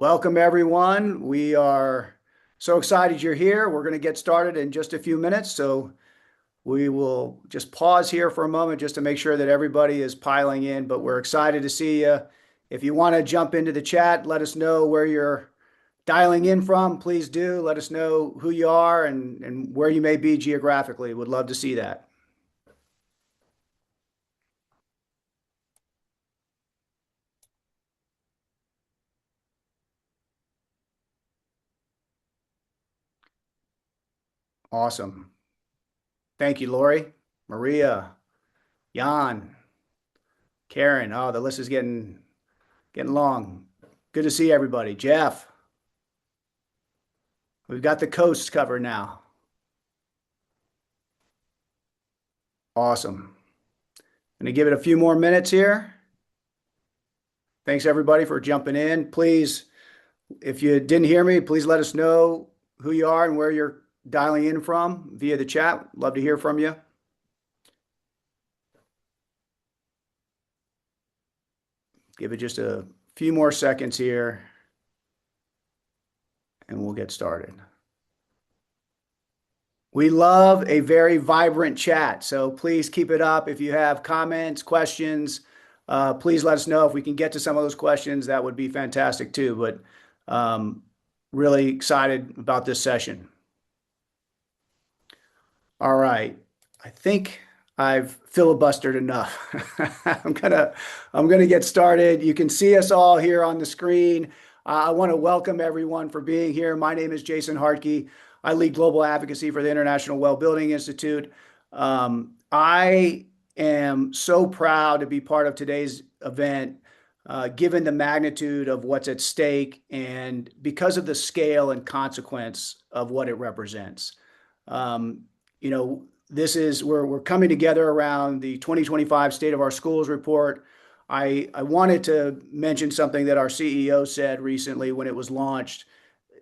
Welcome, everyone. We are so excited you're here. We're going to get started in just a few minutes. So we will just pause here for a moment just to make sure that everybody is piling in. But we're excited to see you. If you want to jump into the chat, let us know where you're dialing in from. Please do. Let us know who you are and where you may be geographically. Would love to see that. Awesome. Thank you, Lori, Maria, Jan, Karen. Oh, the list is getting long. Good to see everybody. Jeff, we've got the coast covered now. Awesome. Going to give it a few more minutes here. Thanks everybody for jumping in. Please, if you didn't hear me, please let us know who you are and where you're dialing in from via the chat. Love to hear from you. Give it just a few more seconds here and we'll get started. We love a very vibrant chat, so please keep it up. If you have comments, questions, please let us know. If we can get to some of those questions, that would be fantastic too. But really excited about this session. All right, I think I've filibustered enough. I'm gonna get started. You can see us all here on the screen. I want to welcome everyone for being here. My name is Jason Hartke. I lead global advocacy for the International Well Building Institute. I am so proud to be part of today's event, given the magnitude of what's at stake and because of the scale and consequence of what it represents. We're coming together around the 2025 State of Our Schools report. I wanted to mention something that our CEO said recently when it was launched.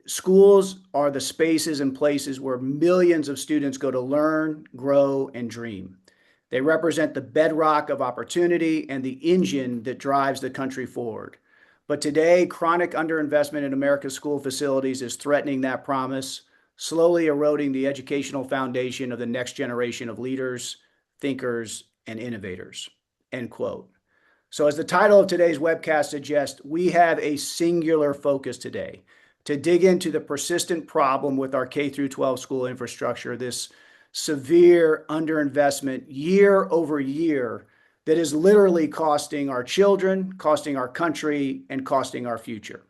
Schools are the spaces and places where millions of students go to learn, grow, and dream. They represent the bedrock of opportunity and the engine that drives the country forward. But today, chronic underinvestment in America's school facilities is threatening that promise, slowly eroding the educational foundation of the next generation of leaders, thinkers, and innovators. End quote. So as the title of today's webcast suggests, we have a singular focus today to dig into the persistent problem with our K through 12 school infrastructure, this severe underinvestment year over year that is literally costing our children, costing our country, and costing our future.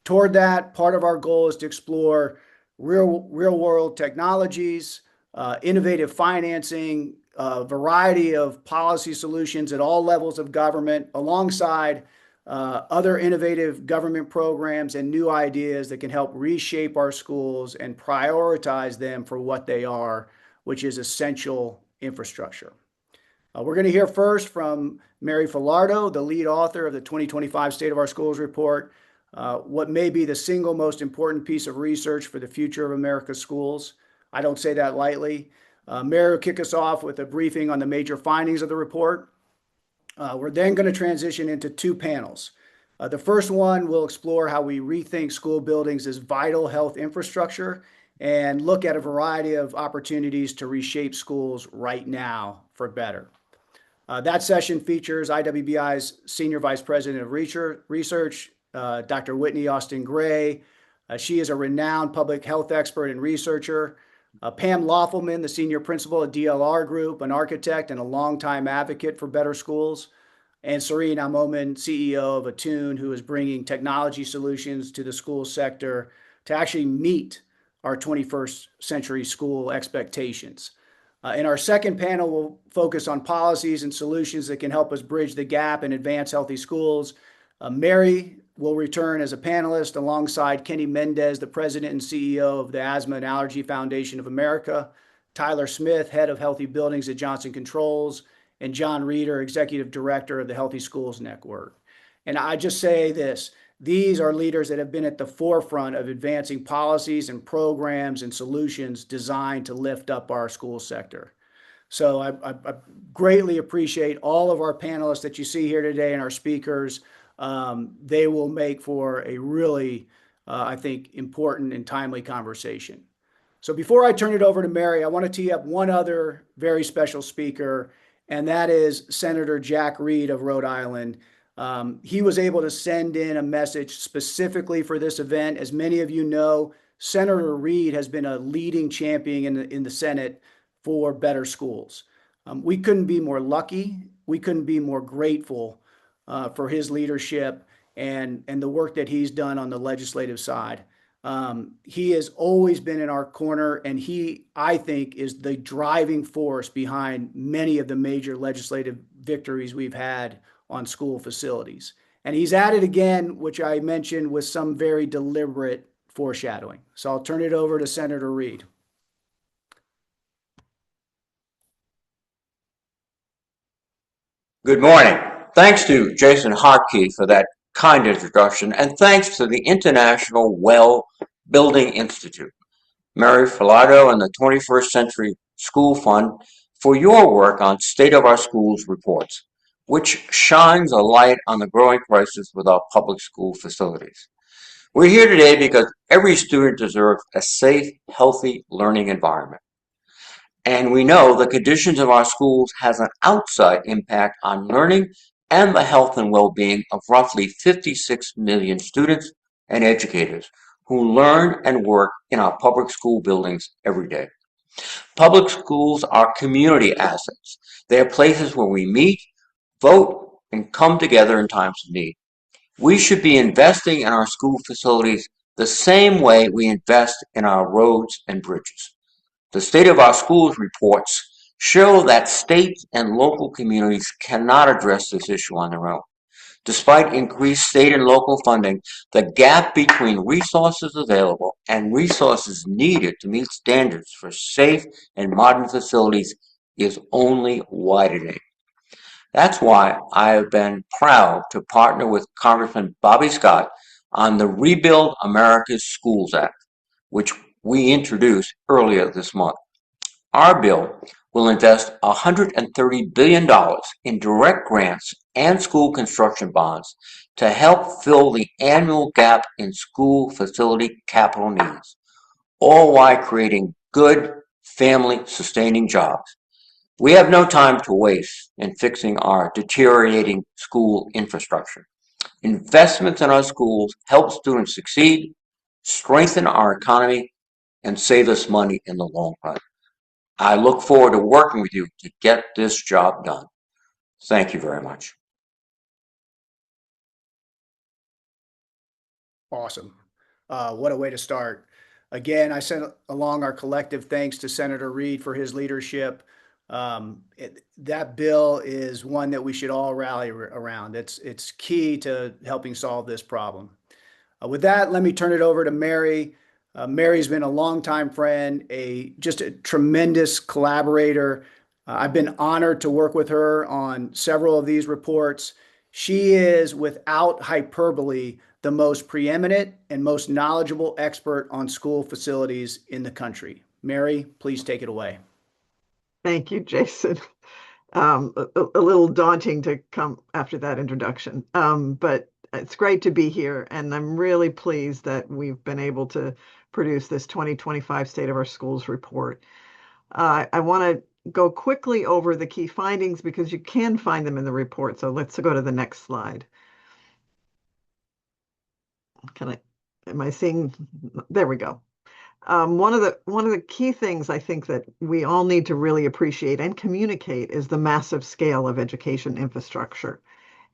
Toward that, part of our goal is to explore real world technologies, innovative financing, a variety of policy solutions at all levels of government, alongside other innovative government programs and new ideas that can help reshape our schools and prioritize them for what they are, which is essential infrastructure. We're going to hear first from Mary Filardo, the lead author of the 2025 State of Our Schools report, what may be the single most important piece of research for the future of America's schools. I don't say that lightly. Mary will kick us off with a briefing on the major findings of the report. We're then going to transition into two panels. The first one will explore how we rethink school buildings as vital health infrastructure and look at a variety of opportunities to reshape schools right now for better. That session features IWBI's Senior Vice President of Research, Dr. Whitney Austin Gray. She is a renowned public health expert and researcher. Pam Laufelman, the senior principal at DLR Group, an architect and a longtime advocate for better schools. And Serene Amoman, CEO of Attune, who is bringing technology solutions to the school sector to actually meet our 21st century school expectations. In our second panel, we'll focus on policies and solutions that can help us bridge the gap and advance healthy schools. Mary will return as a panelist alongside Kenny Mendez, the president and CEO of the Asthma and Allergy Foundation of America, Tyler Smith, head of Healthy Buildings at Johnson Controls, and John Reeder, executive director of the Healthy Schools Network. And I just say this, these are leaders that have been at the forefront of advancing policies and programs and solutions designed to lift up our school sector. So I greatly appreciate all of our panelists that you see here today and our speakers. they will make for a really, I think, important and timely conversation. So before I turn it over to Mary, I want to tee up one other very special speaker, and that is Senator Jack Reed of Rhode Island. He was able to send in a message specifically for this event. As many of you know, Senator Reed has been a leading champion in the Senate for better schools. We couldn't be more lucky. We couldn't be more grateful for his leadership and the work that he's done on the legislative side. He has always been in our corner, and he, I think, is the driving force behind many of the major legislative victories we've had on school facilities. And he's at it again, which I mentioned with some very deliberate foreshadowing. So I'll turn it over to Senator Reed. Good morning. Thanks to Jason Hartke for that kind introduction, and thanks to the International Well Building Institute, Mary Filato, and the 21st Century School Fund for your work on State of Our Schools reports, which shines a light on the growing crisis with our public school facilities. We're here today because every student deserves a safe, healthy learning environment. And we know the conditions of our schools has an outside impact on learning and the health and well-being of roughly 56 million students and educators who learn and work in our public school buildings every day. Public schools are community assets. They are places where we meet, vote, and come together in times of need. We should be investing in our school facilities the same way we invest in our roads and bridges. The State of Our Schools reports show that states and local communities cannot address this issue on their own. Despite increased state and local funding, the gap between resources available and resources needed to meet standards for safe and modern facilities is only widening. That's why I have been proud to partner with Congressman Bobby Scott on the Rebuild America's Schools Act, which we introduced earlier this month. Our bill will invest $130 billion in direct grants and school construction bonds to help fill the annual gap in school facility capital needs, all while creating good, family-sustaining jobs. We have no time to waste in fixing our deteriorating school infrastructure. Investments in our schools help students succeed, strengthen our economy, and save us money in the long run. I look forward to working with you to get this job done. Thank you very much. Awesome. What a way to start. Again, I sent along our collective thanks to Senator Reed for his leadership. That bill is one that we should all rally around. It's key to helping solve this problem. With that, let me turn it over to Mary. Mary's been a longtime friend, just a tremendous collaborator. I've been honored to work with her on several of these reports. She is, without hyperbole, the most preeminent and most knowledgeable expert on school facilities in the country. Mary, please take it away. Thank you, Jason. A little daunting to come after that introduction, but it's great to be here, and I'm really pleased that we've been able to produce this 2025 State of Our Schools report. I want to go quickly over the key findings because you can find them in the report. So let's go to the next slide. Am I seeing? There we go. One of the key things I think that we all need to really appreciate and communicate is the massive scale of education infrastructure.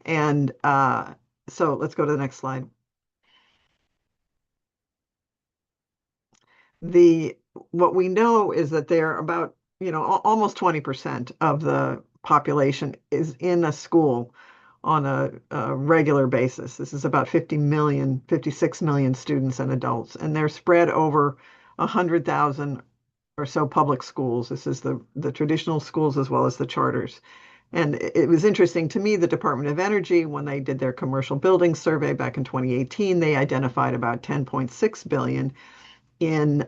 And so let's go to the next slide. What we know is that there are about, almost 20% of the population is in a school on a regular basis. This is about 56 million students and adults, and they're spread over 100,000 or so public schools. This is the traditional schools as well as the charters. And it was interesting to me, the Department of Energy, when they did their commercial building survey back in 2018, they identified about 10.6 billion in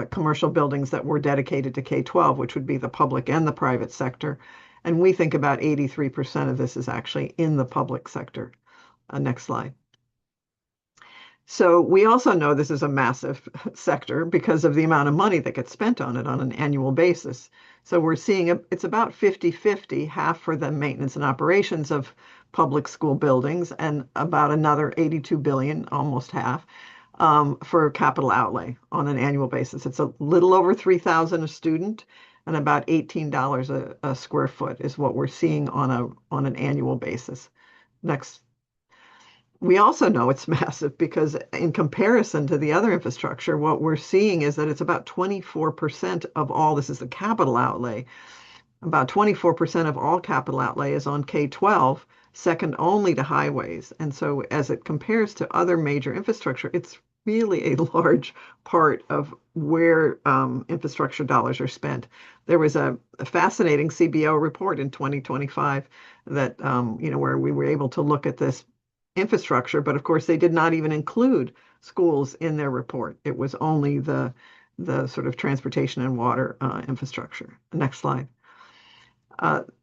commercial buildings that were dedicated to K-12, which would be the public and the private sector. And we think about 83% of this is actually in the public sector. Next slide. So we also know this is a massive sector because of the amount of money that gets spent on it on an annual basis. So we're seeing it's about 50-50, half for the maintenance and operations of public school buildings and about another 82 billion, almost half, for capital outlay on an annual basis. It's a little over 3,000 a student and about $18 a square foot is what we're seeing on an annual basis. Next. We also know it's massive because in comparison to the other infrastructure, what we're seeing is that it's about 24% of all, this is the capital outlay, about 24% of all capital outlay is on K-12, second only to highways. And so as it compares to other major infrastructure, it's really a large part of where infrastructure dollars are spent. There was a fascinating CBO report in 2025 that, where we were able to look at this infrastructure, but of course they did not even include schools in their report. It was only the sort of transportation and water infrastructure. Next slide.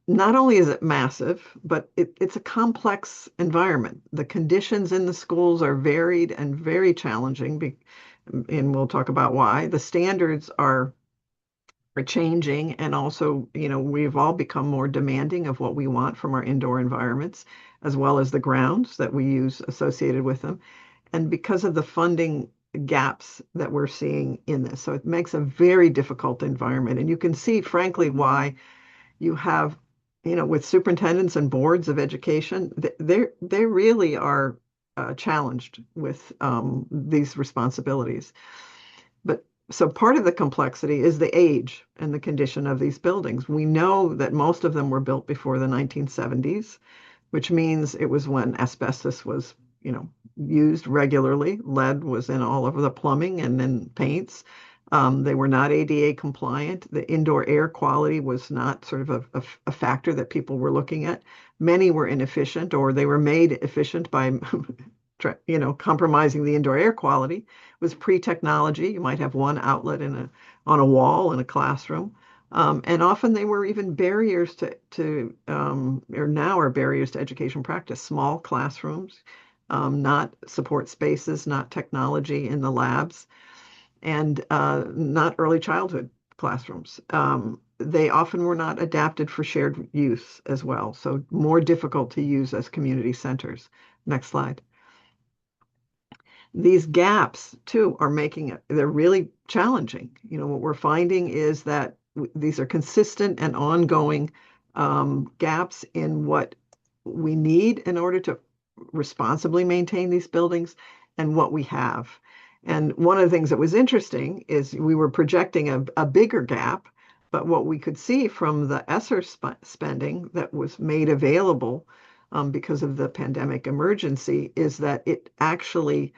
Not only is it massive, but it's a complex environment. The conditions in the schools are varied and very challenging, and we'll talk about why. The standards are changing, and also, we've all become more demanding of what we want from our indoor environments, as well as the grounds that we use associated with them. And because of the funding gaps that we're seeing in this, so it makes a very difficult environment. And you can see, frankly, why you have, with superintendents and boards of education, they really are challenged with these responsibilities. But so part of the complexity is the age and the condition of these buildings. We know that most of them were built before the 1970s, which means it was when asbestos was, used regularly. Lead was in all over the plumbing and in paints. They were not ADA compliant. The indoor air quality was not sort of a factor that people were looking at. Many were inefficient, or they were made efficient by, compromising the indoor air quality. It was pre-technology. You might have one outlet on a wall in a classroom. And often they were even barriers or now are barriers to education practice. Small classrooms, not support spaces, not technology in the labs, and not early childhood classrooms. They often were not adapted for shared use as well, so more difficult to use as community centers. Next slide. These gaps too are they're really challenging. What we're finding is that these are consistent and ongoing gaps in what we need in order to responsibly maintain these buildings and what we have. And one of the things that was interesting is we were projecting a bigger gap, but what we could see from the ESSER spending that was made available because of the pandemic emergency is that it actually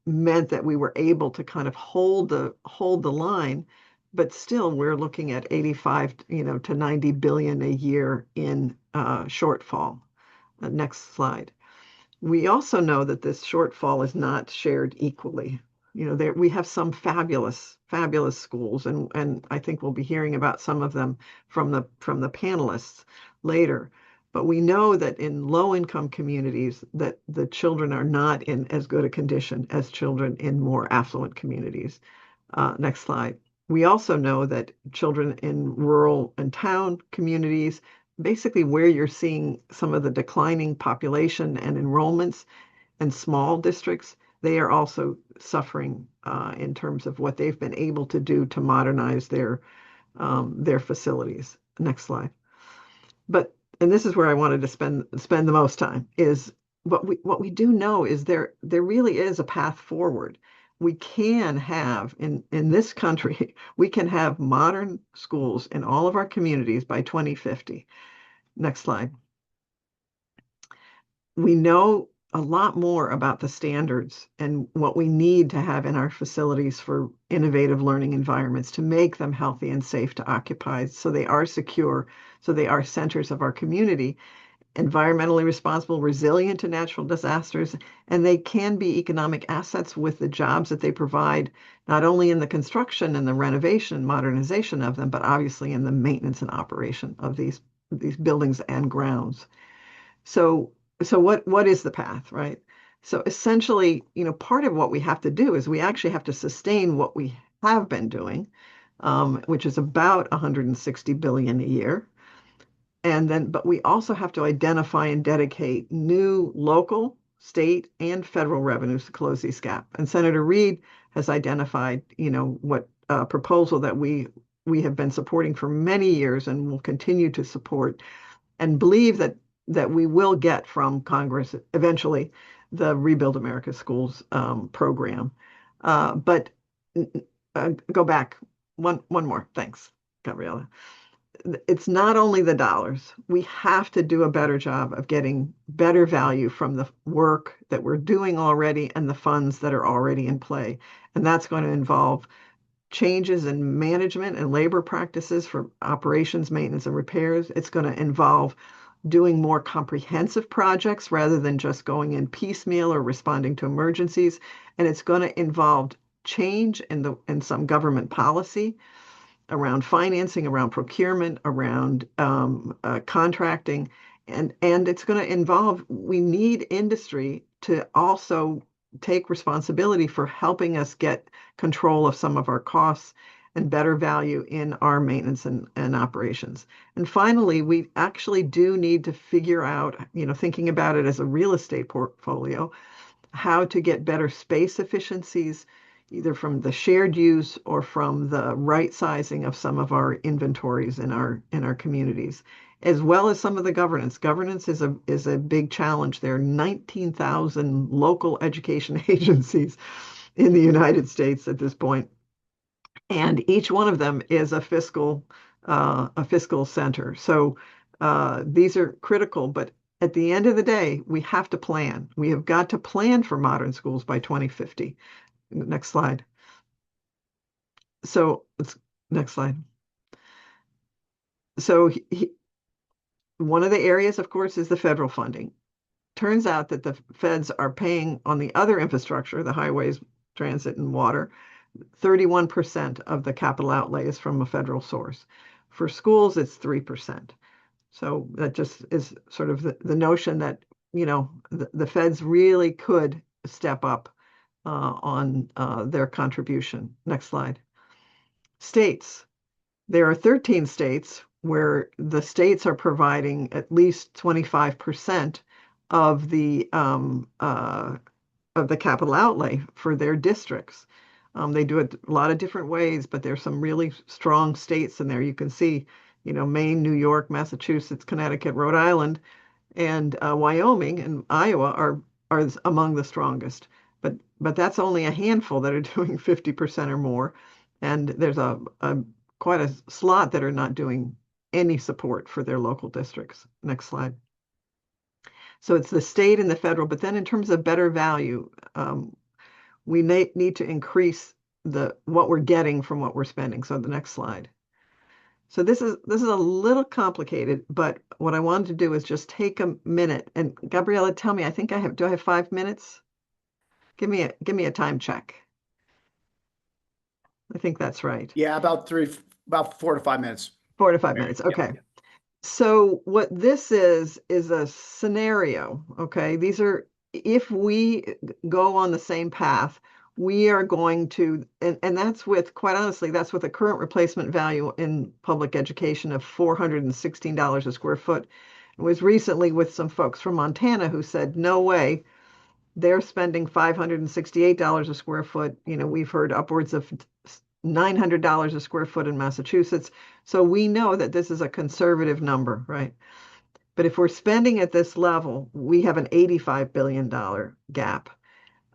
meant that we were able to kind of hold the line, but still we're looking at 85, to 90 billion a year in shortfall. Next slide. We also know that this shortfall is not shared equally. We have some fabulous, fabulous schools, and I think we'll be hearing about some of them from the panelists later. But we know that in low-income communities that the children are not in as good a condition as children in more affluent communities. Next slide. We also know that children in rural and town communities, basically where you're seeing some of the declining population and enrollments and small districts, they are also suffering in terms of what they've been able to do to modernize their facilities. Next slide. And this is where I wanted to spend the most time, is what we do know is there really is a path forward. We can have in this country, we can have modern schools in all of our communities by 2050. Next slide. We know a lot more about the standards and what we need to have in our facilities for innovative learning environments to make them healthy and safe to occupy, so they are secure, so they are centers of our community, environmentally responsible, resilient to natural disasters, and they can be economic assets with the jobs that they provide, not only in the construction and the renovation and modernization of them, but obviously in the maintenance and operation of these buildings and grounds. So so what is the path, right? So essentially, part of what we have to do is we actually have to sustain what we have been doing, which is about 160 billion a year. And then, but we also have to identify and dedicate new local, state, and federal revenues to close these gap. And Senator Reid has identified, what proposal that we have been supporting for many years and will continue to support and believe that we will get from Congress eventually the Rebuild America Schools program. But go back one more. Thanks, Gabriella. It's not only the dollars. We have to do a better job of getting better value from the work that we're doing already and the funds that are already in play. And that's going to involve changes in management and labor practices for operations, maintenance, and repairs. It's going to involve doing more comprehensive projects rather than just going in piecemeal or responding to emergencies. And it's going to involve change in some government policy around financing, around procurement, around contracting, and it's going to involve. We need industry to also take responsibility for helping us get control of some of our costs and better value in our maintenance and operations. And finally, we actually do need to figure out, thinking about it as a real estate portfolio, how to get better space efficiencies, either from the shared use or from the right sizing of some of our inventories in our communities, as well as some of the governance. Governance is a big challenge. There are 19,000 local education agencies in the United States at this point, and each one of them is a fiscal center. So these are critical, but at the end of the day, we have to plan. We have got to plan for modern schools by 2050. Next slide. So next slide. So one of the areas, of course, is the federal funding. Turns out that the feds are paying on the other infrastructure, the highways, transit, and water. 31% of the capital outlay is from a federal source. For schools, it's 3%. So that just is sort of the notion that, the feds really could step up on their contribution. Next slide. States. There are 13 states where the states are providing at least 25% of the capital outlay for their districts. They do it a lot of different ways, but there's some really strong states in there. You can see, Maine, New York, Massachusetts, Connecticut, Rhode Island, and Wyoming and Iowa are among the strongest. But that's only a handful that are doing 50% or more, and there's a quite a slot that are not doing any support for their local districts. Next slide. So it's the state and the federal, but then in terms of better value, we need to increase what we're getting from what we're spending. So the next slide. So this is a little complicated, but what I wanted to do is just take a minute. And Gabriella, tell me, do I have 5 minutes? Give me a time check. I think that's right. Yeah, about 4 to 5 minutes. 4 to 5 minutes. Okay. Yeah. So what this is a scenario, okay? If we go on the same path, we are going to, and quite honestly, that's with a current replacement value in public education of $416 a square foot. It was recently with some folks from Montana who said, no way, they're spending $568 a square foot. We've heard upwards of $900 a square foot in Massachusetts. So we know that this is a conservative number, right? But if we're spending at this level, we have an $85 billion gap.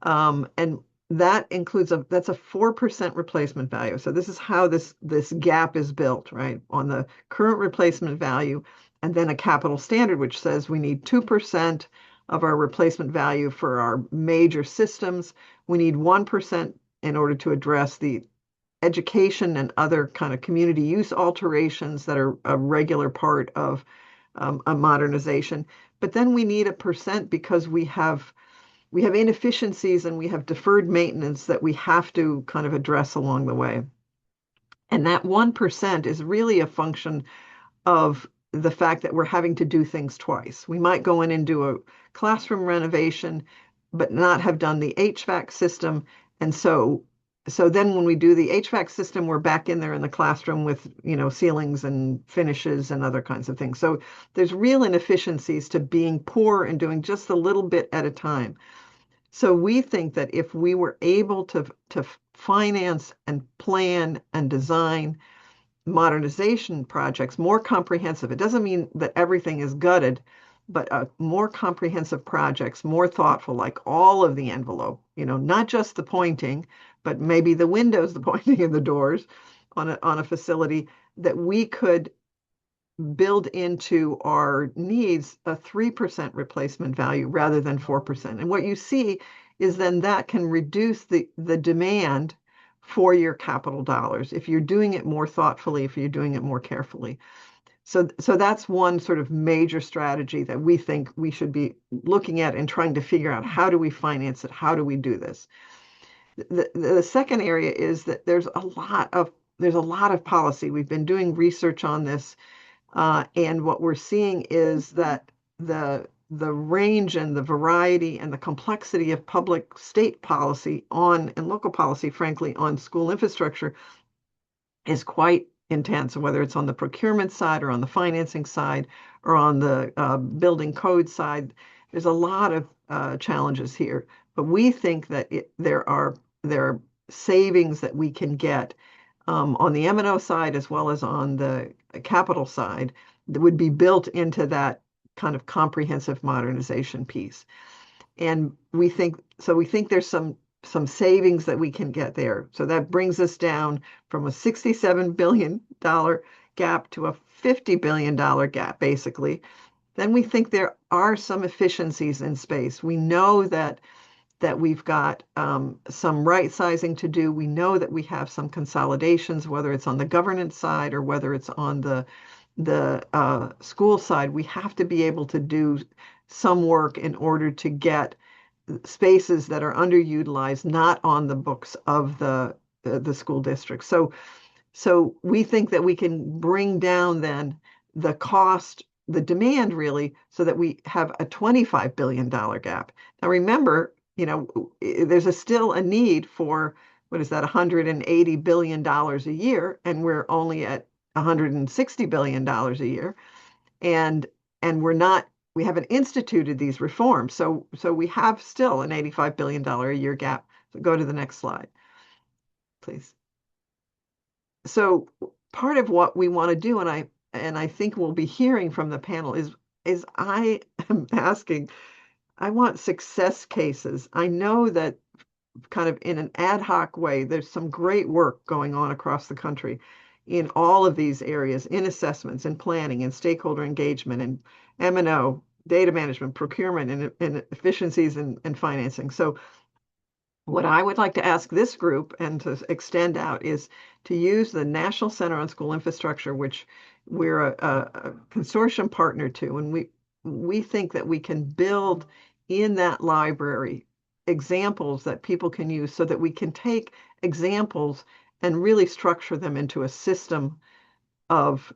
And that includes that's a 4% replacement value. So this is how this gap is built, right? On the current replacement value, and then a capital standard, which says we need 2% of our replacement value for our major systems. We need 1% in order to address the education and other kind of community use alterations that are a regular part of a modernization. But then we need 1% because we have inefficiencies and we have deferred maintenance that we have to kind of address along the way. And that 1% is really a function of the fact that we're having to do things twice. We might go in and do a classroom renovation, but not have done the HVAC system. And so then when we do the HVAC system, we're back in there in the classroom with, ceilings and finishes and other kinds of things. So there's real inefficiencies to being poor and doing just a little bit at a time. So we think that if we were able to finance and plan and design modernization projects, more comprehensive. It doesn't mean that everything is gutted, but more comprehensive projects, more thoughtful, like all of the envelope, not just the pointing, but maybe the windows, the pointing and the doors on a facility that we could build into our needs a 3% replacement value rather than 4%. And what you see is then that can reduce the demand for your capital dollars if you're doing it more thoughtfully, if you're doing it more carefully. So that's one sort of major strategy that we think we should be looking at and trying to figure out, how do we finance it? How do we do this? The second area is that there's a lot of policy. We've been doing research on this, and what we're seeing is that the range and the variety and the complexity of public state policy and local policy, frankly, on school infrastructure is quite intense, whether it's on the procurement side or on the financing side or on the building code side. There's a lot of challenges here, but we think that there are savings that we can get on the M&O side as well as on the capital side that would be built into that kind of comprehensive modernization piece. And we think there's some savings that we can get there. So that brings us down from a $67 billion gap to a $50 billion gap, basically. Then we think there are some efficiencies in space. We know that we've got some right sizing to do. We know that we have some consolidations, whether it's on the governance side or whether it's on the school side. We have to be able to do some work in order to get spaces that are underutilized not on the books of the school district. So we think that we can bring down then the cost, the demand really, so that we have a $25 billion gap. Now remember, there's still a need for, what is that, $180 billion a year, and we're only at $160 billion a year. And we haven't instituted these reforms. So we have still an $85 billion a year gap. So go to the next slide, please. So part of what we want to do, and I think we'll be hearing from the panel, is I am asking, I want success cases. I know that kind of in an ad hoc way, there's some great work going on across the country in all of these areas, in assessments and planning and stakeholder engagement and M&O, data management, procurement, and efficiencies and financing. So what I would like to ask this group and to extend out is to use the National Center on School Infrastructure, which we're a consortium partner to, and we think that we can build in that library examples that people can use so that we can take examples and really structure them into a system of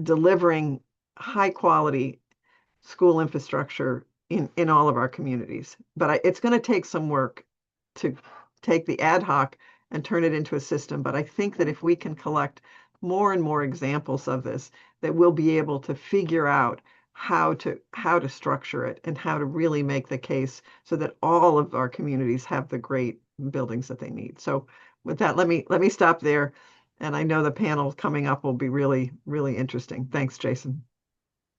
delivering high quality school infrastructure in all of our communities. But it's going to take some work to take the ad hoc and turn it into a system. But I think that if we can collect more and more examples of this, that we'll be able to figure out how to structure it and how to really make the case so that all of our communities have the great buildings that they need. So with that, let me stop there. And I know the panel coming up will be really, really interesting. Thanks, Jason.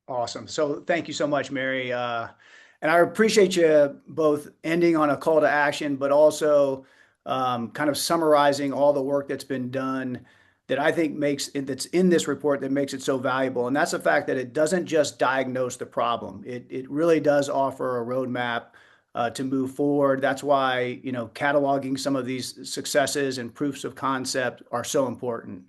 Awesome. So thank you so much, Mary. And I appreciate you both ending on a call to action, but also kind of summarizing all the work that's been done that I think that's in this report that makes it so valuable. And that's the fact that it doesn't just diagnose the problem. It really does offer a roadmap to move forward. That's why, cataloging some of these successes and proofs of concept are so important.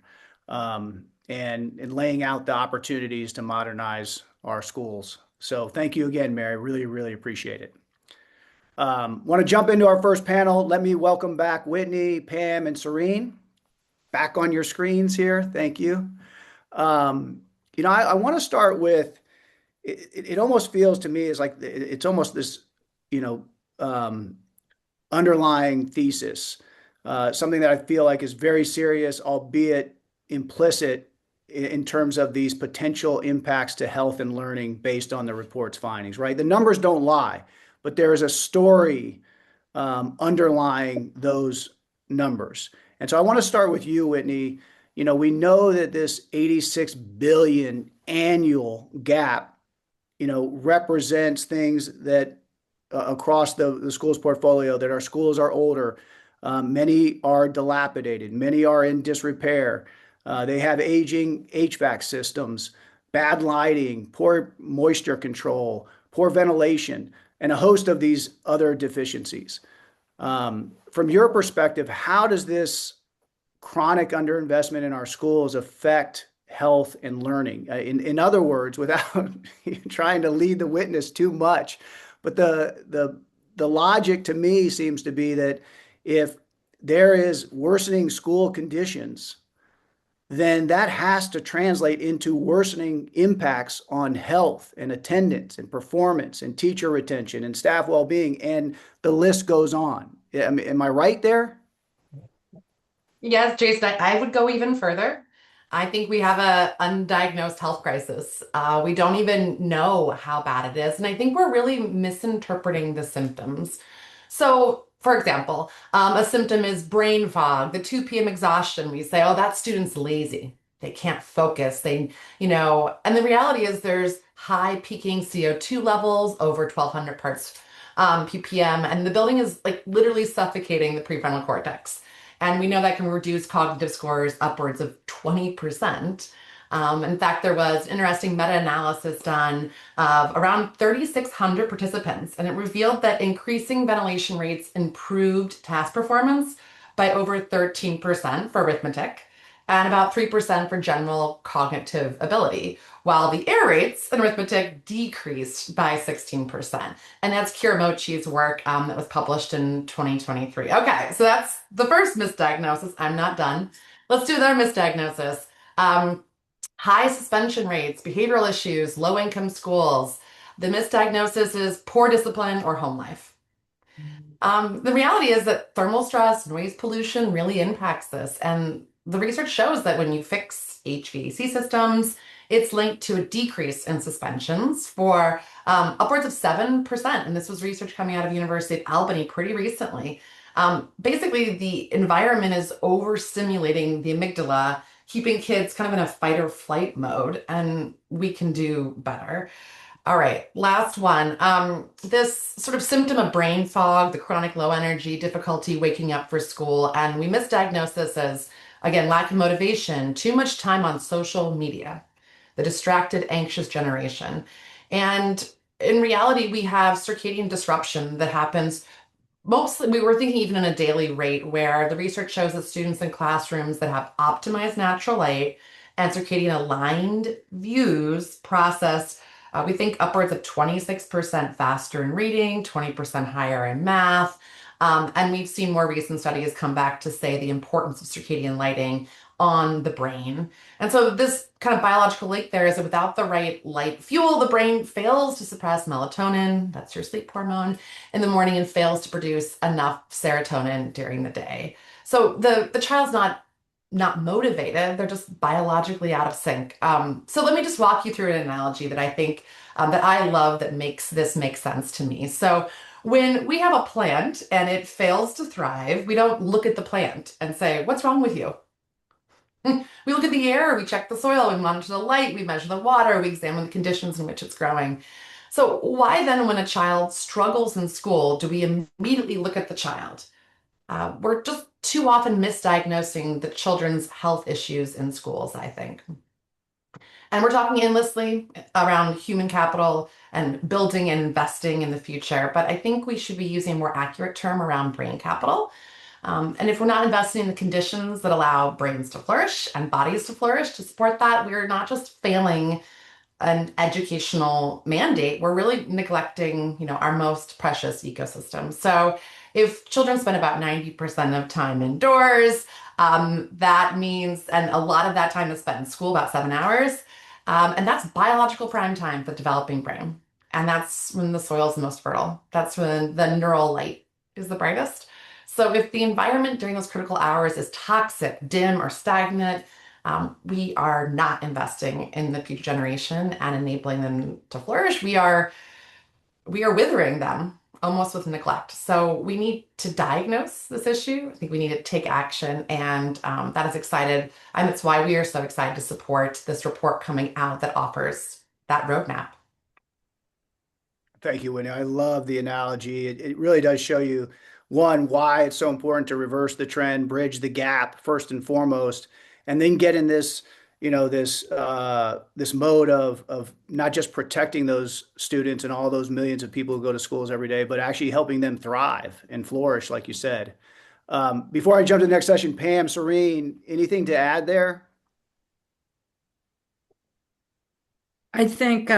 And laying out the opportunities to modernize our schools. So thank you again, Mary. Really, really appreciate it. Want to jump into our first panel. Let me welcome back Whitney, Pam, and Serene back on your screens here. Thank you. I want to start with it almost feels to me as like it's almost this, you know, um, underlying thesis, something that I feel like is very serious, albeit implicit in terms of these potential impacts to health and learning based on the report's findings, right? The numbers don't lie, but there is a story underlying those numbers. And so I want to start with you, Whitney. We know that this 86 billion annual gap, represents things that across the school's portfolio, that our schools are older. Many are dilapidated. Many are in disrepair. They have aging HVAC systems, bad lighting, poor moisture control, poor ventilation, and a host of these other deficiencies. From your perspective, how does this chronic underinvestment in our schools affect health and learning? In other words, without trying to lead the witness too much, but the logic to me seems to be that if there is worsening school conditions, then that has to translate into worsening impacts on health and attendance and performance and teacher retention and staff well-being, and the list goes on. Am I right there? Yes, Jason, I would go even further. I think we have a undiagnosed health crisis. We don't even know how bad it is, and I think we're really misinterpreting the symptoms. So, for example, a symptom is brain fog, the 2 p.m. exhaustion. We say, "Oh, that student's lazy. They can't focus." And the reality is there's high peaking CO2 levels over 1,200 parts ppm, and the building is like literally suffocating the prefrontal cortex. And we know that can reduce cognitive scores upwards of 20%. In fact, there was interesting meta-analysis done of around 3,600 participants, and it revealed that increasing ventilation rates improved task performance by over 13% for arithmetic and about 3% for general cognitive ability, while the error rates in arithmetic decreased by 16%. And that's Kiramochi's work that was published in 2023. Okay, so that's the first misdiagnosis. I'm not done. Let's do another misdiagnosis. Um, High suspension rates, behavioral issues, low income schools. The misdiagnosis is poor discipline or home life. The reality is that thermal stress, noise pollution really impacts this. And the research shows that when you fix HVAC systems, it's linked to a decrease in suspensions for upwards of 7%. And this was research coming out of University of Albany pretty recently. Basically, the environment is overstimulating the amygdala, keeping kids kind of in a fight or flight mode, and we can do better. All right, last one. This sort of symptom of brain fog, the chronic low energy, difficulty waking up for school, and we misdiagnose this as, again, lack of motivation, too much time on social media, the distracted, anxious generation. And in reality, we have circadian disruption that happens mostly, we were thinking even in a daily rate, where the research shows that students in classrooms that have optimized natural light and circadian aligned views process, we think upwards of 26% faster in reading, 20% higher in math. And we've seen more recent studies come back to say the importance of circadian lighting on the brain. And so this kind of biological link there is that without the right light fuel, the brain fails to suppress melatonin, that's your sleep hormone, in the morning, and fails to produce enough serotonin during the day. So the child's not motivated, they're just biologically out of sync. So let me just walk you through an analogy that I think that I love that makes this make sense to me. So when we have a plant and it fails to thrive, we don't look at the plant and say, "What's wrong with you?" We look at the air, we check the soil, we monitor the light, we measure the water, we examine the conditions in which it's growing. So why then, when a child struggles in school, do we immediately look at the child? We're just too often misdiagnosing the children's health issues in schools, I think. And we're talking endlessly around human capital and building and investing in the future, but I think we should be using a more accurate term around brain capital. And if we're not investing in the conditions that allow brains to flourish and bodies to flourish to support that, we're not just failing an educational mandate, we're really neglecting, our most precious ecosystem. So if children spend about 90% of time indoors, that means, and a lot of that time is spent in school, about 7 hours, And that's biological prime time for developing brain. And that's when the soil is the most fertile. That's when the neural light is the brightest. So if the environment during those critical hours is toxic, dim, or stagnant, we are not investing in the future generation and enabling them to flourish. We are withering them almost with neglect. So we need to diagnose this issue. I think we need to take action, and that is excited. And it's why we are so excited to support this report coming out that offers that roadmap. Thank you, Winnie. I love the analogy. It really does show you, one, why it's so important to reverse the trend, bridge the gap first and foremost, and then get in this, this mode of not just protecting those students and all those millions of people who go to schools every day, but actually helping them thrive and flourish, like you said. Before I jump to the next session, Pam, Serene, anything to add there? I think,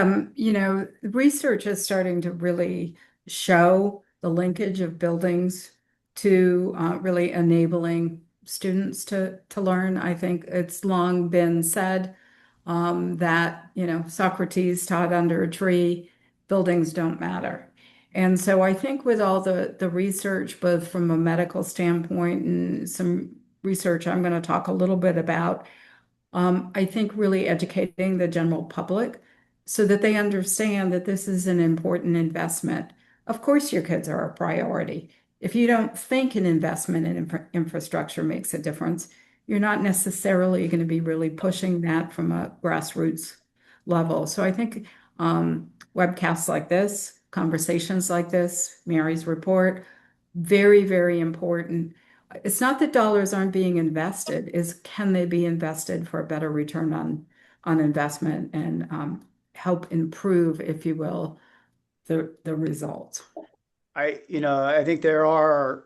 research is starting to really show the linkage of buildings to really enabling students to learn. I think it's long been said that, Socrates taught under a tree, buildings don't matter. And so I think with all the research, both from a medical standpoint and some research I'm going to talk a little bit about, I think really educating the general public so that they understand that this is an important investment. Of course, your kids are a priority. If you don't think an investment in infrastructure makes a difference, you're not necessarily going to be really pushing that from a grassroots level. So I think webcasts like this, conversations like this, Mary's report, very, very important. It's not that dollars aren't being invested, is can they be invested for a better return on investment and help improve, if you will, the results. I think there are,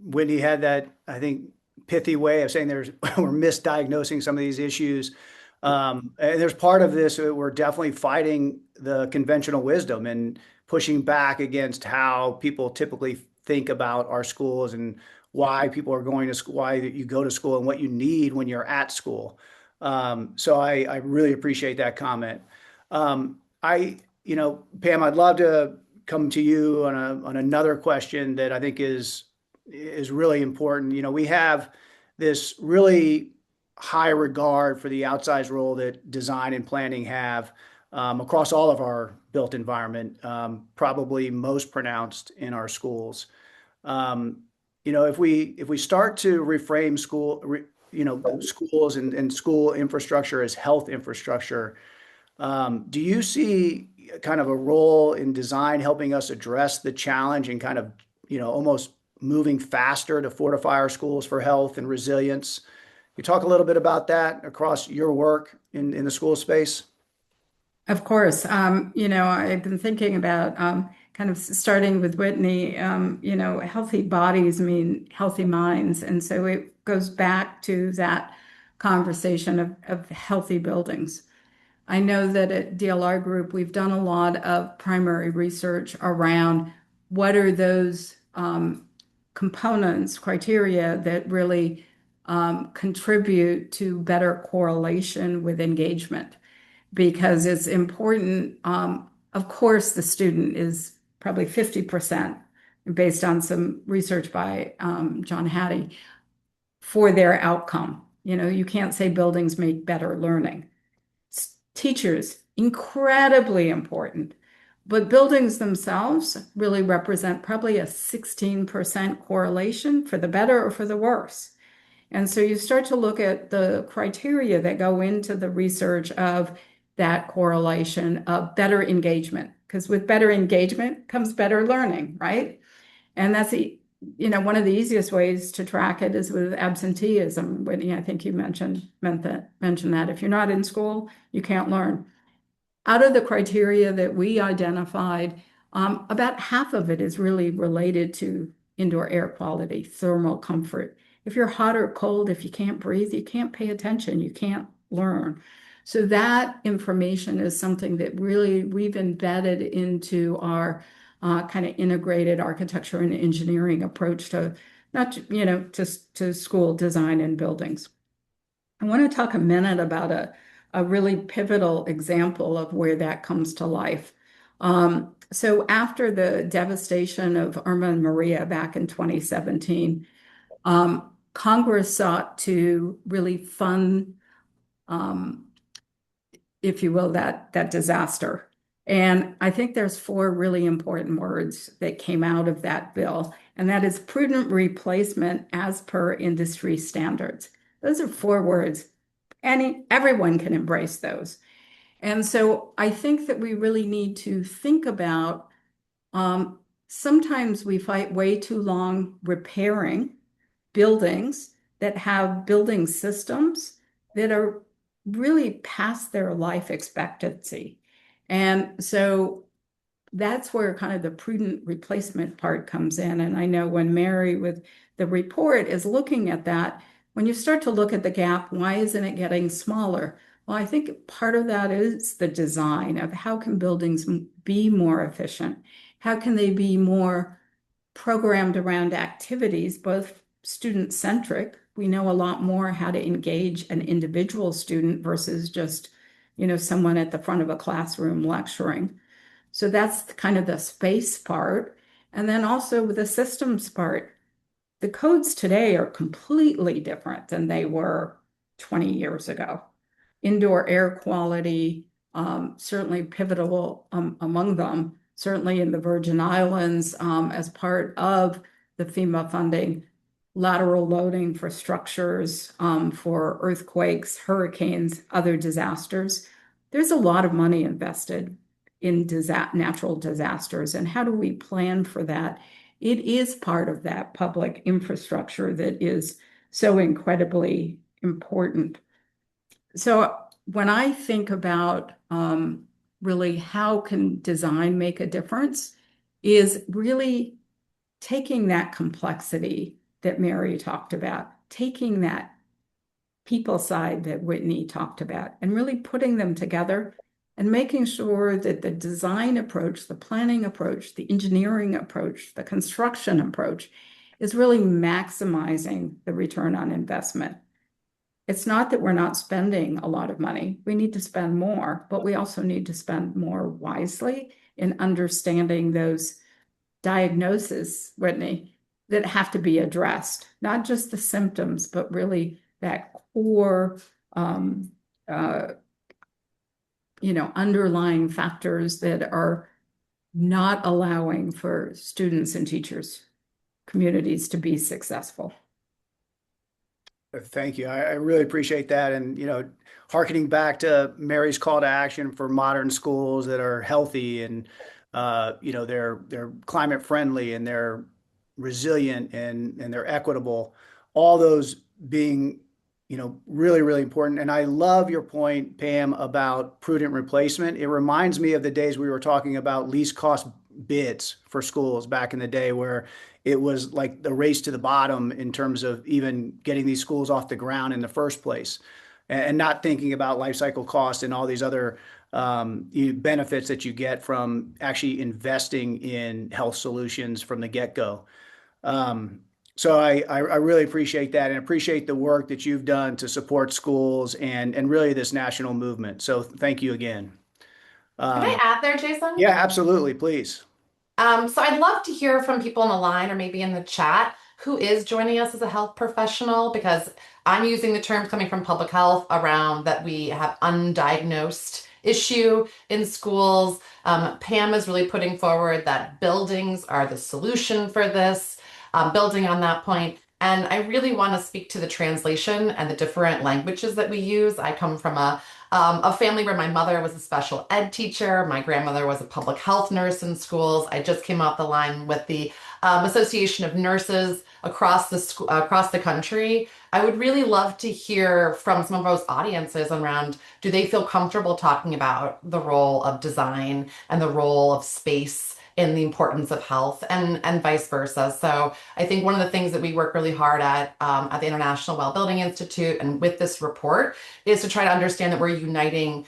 Whitney had that, I think, pithy way of saying we're misdiagnosing some of these issues. And there's part of this, we're definitely fighting the conventional wisdom and pushing back against how people typically think about our schools and why people are going to school, why you go to school and what you need when you're at school. So I really appreciate that comment. Pam, I'd love to come to you on another question that I think is really important. We have this really high regard for the outsized role that design and planning have across all of our built environment, probably most pronounced in our schools. If we start to reframe schools and school infrastructure as health infrastructure, do you see kind of a role in design helping us address the challenge and kind of, almost moving faster to fortify our schools for health and resilience? Can you talk a little bit about that across your work in the school space? Of course, I've been thinking about kind of starting with Whitney, healthy bodies mean healthy minds. And so it goes back to that conversation of healthy buildings. I know that at DLR Group, we've done a lot of primary research around what are those components, criteria that really contribute to better correlation with engagement because it's important. Of course, the student is probably 50% based on some research by John Hattie for their outcome. You can't say buildings make better learning. Teachers, incredibly important. But buildings themselves really represent probably a 16% correlation for the better or for the worse. And so you start to look at the criteria that go into the research of that correlation of better engagement, because with better engagement comes better learning, right? And that's one of the easiest ways to track it is with absenteeism. Whitney, I think you mentioned that if you're not in school, you can't learn. Out of the criteria that we identified, about half of it is really related to indoor air quality, thermal comfort. If you're hot or cold, if you can't breathe, you can't pay attention, you can't learn. So that information is something that really we've embedded into our kind of integrated architecture and engineering approach to not, to school design and buildings. I want to talk a minute about a a really pivotal example of where that comes to life. So after the devastation of Irma and Maria back in 2017, Congress sought to really fund, um, if you will, that disaster. And I think there's four really important words that came out of that bill, and that is prudent replacement as per industry standards. Those are four words. Everyone can embrace those. And so I think that we really need to think about sometimes we fight way too long repairing buildings that have building systems that are really past their life expectancy. And so that's where kind of the prudent replacement part comes in. And I know when Mary with the report is looking at that, when you start to look at the gap, why isn't it getting smaller? Well, I think part of that is the design of how can buildings be more efficient? How can they be more programmed around activities, both student centric? We know a lot more how to engage an individual student versus just, someone at the front of a classroom lecturing. So that's kind of the space part. And then also with the systems part, the codes today are completely different than they were 20 years ago. Indoor air quality, certainly pivotal among them, certainly in the Virgin Islands as part of the FEMA funding, lateral loading for structures for earthquakes, hurricanes, other disasters. There's a lot of money invested in natural disasters. And how do we plan for that? It is part of that public infrastructure that is so incredibly important. So when I think about really how can design make a difference, is really taking that complexity that Mary talked about, taking that people side that Whitney talked about, and really putting them together and making sure that the design approach, the planning approach, the engineering approach, the construction approach is really maximizing the return on investment. It's not that we're not spending a lot of money. We need to spend more, but we also need to spend more wisely in understanding those diagnoses, Whitney, that have to be addressed, not just the symptoms, but really that core, underlying factors that are not allowing for students and teachers, communities to be successful. Thank you. I really appreciate that. And, hearkening back to Mary's call to action for modern schools that are healthy and, they're climate friendly and they're resilient and they're equitable, all those being, really, really important. And I love your point, Pam, about prudent replacement. It reminds me of the days we were talking about least cost bids for schools back in the day where it was like the race to the bottom in terms of even getting these schools off the ground in the first place and not thinking about life cycle cost and all these other benefits that you get from actually investing in health solutions from the get-go. So I really appreciate that and appreciate the work that you've done to support schools and really this national movement. So thank you again. Can I add there, Jason? Yeah, absolutely. Please. So I'd love to hear from people on the line or maybe in the chat who is joining us as a health professional, because I'm using the terms coming from public health around that we have undiagnosed issue in schools. Pam is really putting forward that buildings are the solution for this, building on that point. And I really want to speak to the translation and the different languages that we use. I come from a family where my mother was a special ed teacher. My grandmother was a public health nurse in schools. I just came off the line with the Association of Nurses across the country. I would really love to hear from some of those audiences around, do they feel comfortable talking about the role of design and the role of space in the importance of health and vice versa. So I think one of the things that we work really hard at the International Well Building Institute and with this report is to try to understand that we're uniting,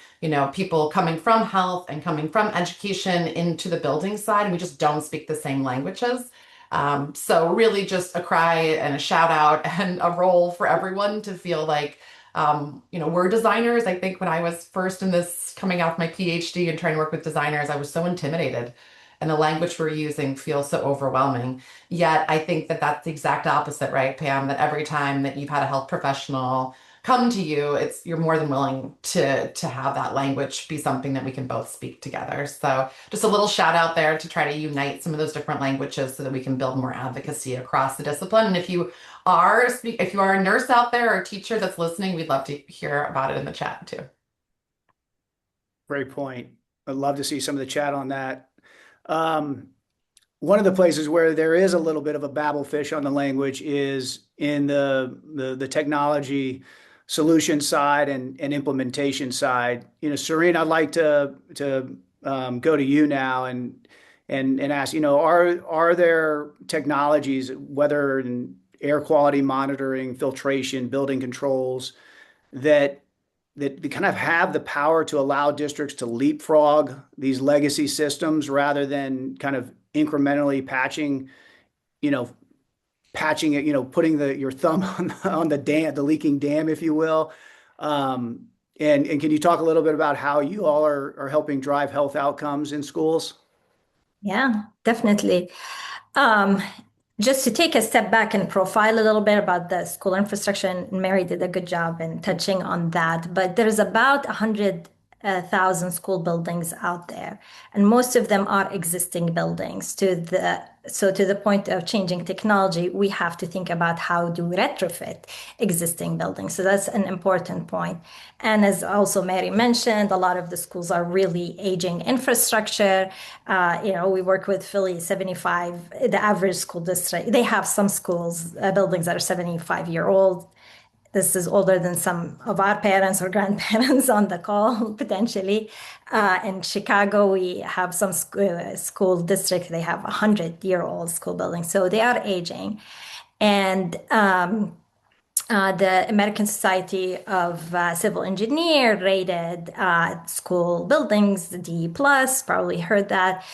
people coming from health and coming from education into the building side, and we just don't speak the same languages. So really just a cry and a shout out and a role for everyone to feel like We're designers. I think when I was first in this, coming out of my PhD and trying to work with designers, I was so intimidated. And the language we're using feels so overwhelming. Yet I think that that's the exact opposite, right, Pam? That every time that you've had a health professional come to you, it's you're more than willing to have that language be something that we can both speak together. So just a little shout out there to try to unite some of those different languages so that we can build more advocacy across the discipline. And if you are a nurse out there or a teacher that's listening, we'd love to hear about it in the chat too. Great point. I'd love to see some of the chat on that. Um, One of the places where there is a little bit of a babble fish on the language is in the technology solution side and implementation side. Serene, I'd like to go to you now and ask, are there technologies, whether in air quality monitoring, filtration, building controls, that kind of have the power to allow districts to leapfrog these legacy systems rather than kind of incrementally you know, patching it, putting your thumb on the dam, the leaking dam, if you will. And can you talk a little bit about how you all are helping drive health outcomes in schools? Yeah, definitely. Um, just to take a step back and profile a little bit about the school infrastructure, and Mary did a good job in touching on that. But there's about 100,000 school buildings out there, and most of them are existing buildings. To the point of changing technology, we have to think about how to retrofit existing buildings. So that's an important point. And as also Mary mentioned, a lot of the schools are really aging infrastructure. We work with Philly 75, the average school district. They have some schools, buildings that are 75-year-old. This is older than some of our parents or grandparents on the call, potentially. In Chicago, we have some school districts, they have 100-year-old school buildings. So they are aging. And the American Society of Civil Engineer rated school buildings D plus, probably heard that,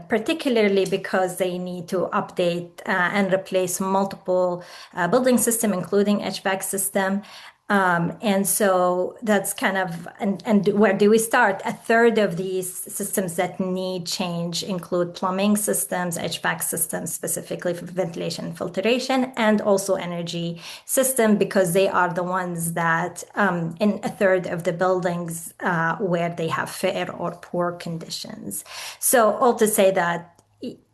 particularly because they need to update and replace multiple building system, including HVAC system. And so that's kind of, and where do we start? A third of these systems that need change include plumbing systems, HVAC systems, specifically for ventilation and filtration, and also energy system, because they are the ones that in a third of the buildings where they have fair or poor conditions. So all to say that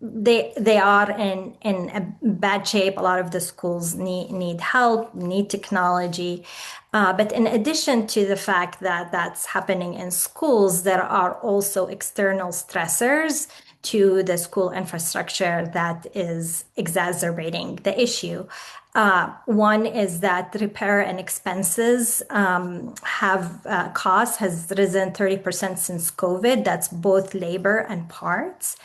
they are in a bad shape. A lot of the schools need help, need technology. But in addition to the fact that that's happening in schools, there are also external stressors to the school infrastructure that is exacerbating the issue. One is that repair and expenses have cost has risen 30% since COVID. That's both labor and parts.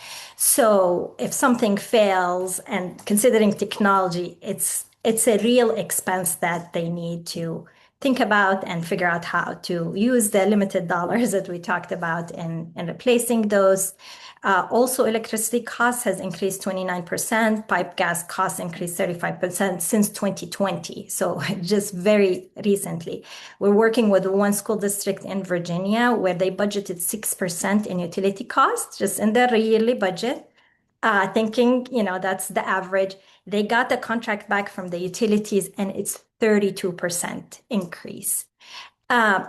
So if something fails, and considering technology, it's a real expense that they need to think about and figure out how to use the limited dollars that we talked about in replacing those. Also, electricity costs has increased 29%. Pipe gas costs increased 35% since 2020. So just very recently. We're working with one school district in Virginia where they budgeted 6% in utility costs, just in their yearly budget, thinking, that's the average. They got the contract back from the utilities and it's 32% increase.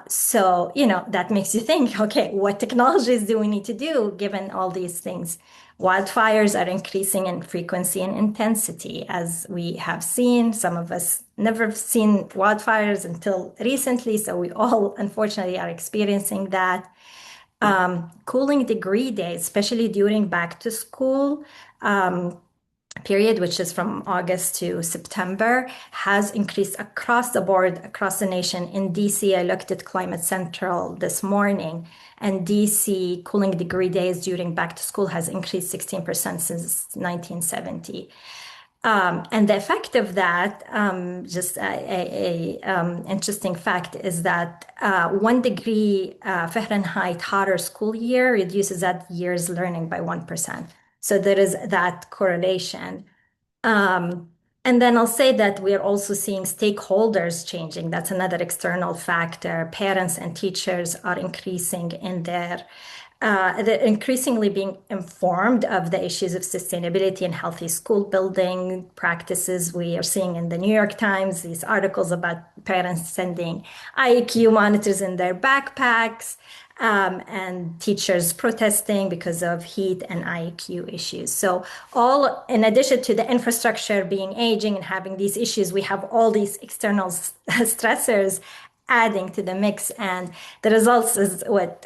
So, that makes you think, okay, what technologies do we need to do given all these things? Wildfires are increasing in frequency and intensity, as we have seen. Some of us never seen wildfires until recently, so we all unfortunately are experiencing that. Cooling degree days, especially during back to school period, which is from August to September, has increased across the board, across the nation. In DC, I looked at Climate Central this morning, and DC cooling degree days during back to school has increased 16% since 1970. And the effect of that, just a interesting fact, is that 1 degree Fahrenheit hotter school year reduces that year's learning by 1%. So there is that correlation. And then I'll say that we're also seeing stakeholders changing. That's another external factor. Parents and teachers are increasing in their they're increasingly being informed of the issues of sustainability and healthy school building practices. We are seeing in the New York Times these articles about parents sending IQ monitors in their backpacks, and teachers protesting because of heat and IQ issues. So, all in addition to the infrastructure being aging and having these issues, we have all these external stressors adding to the mix, and the results is what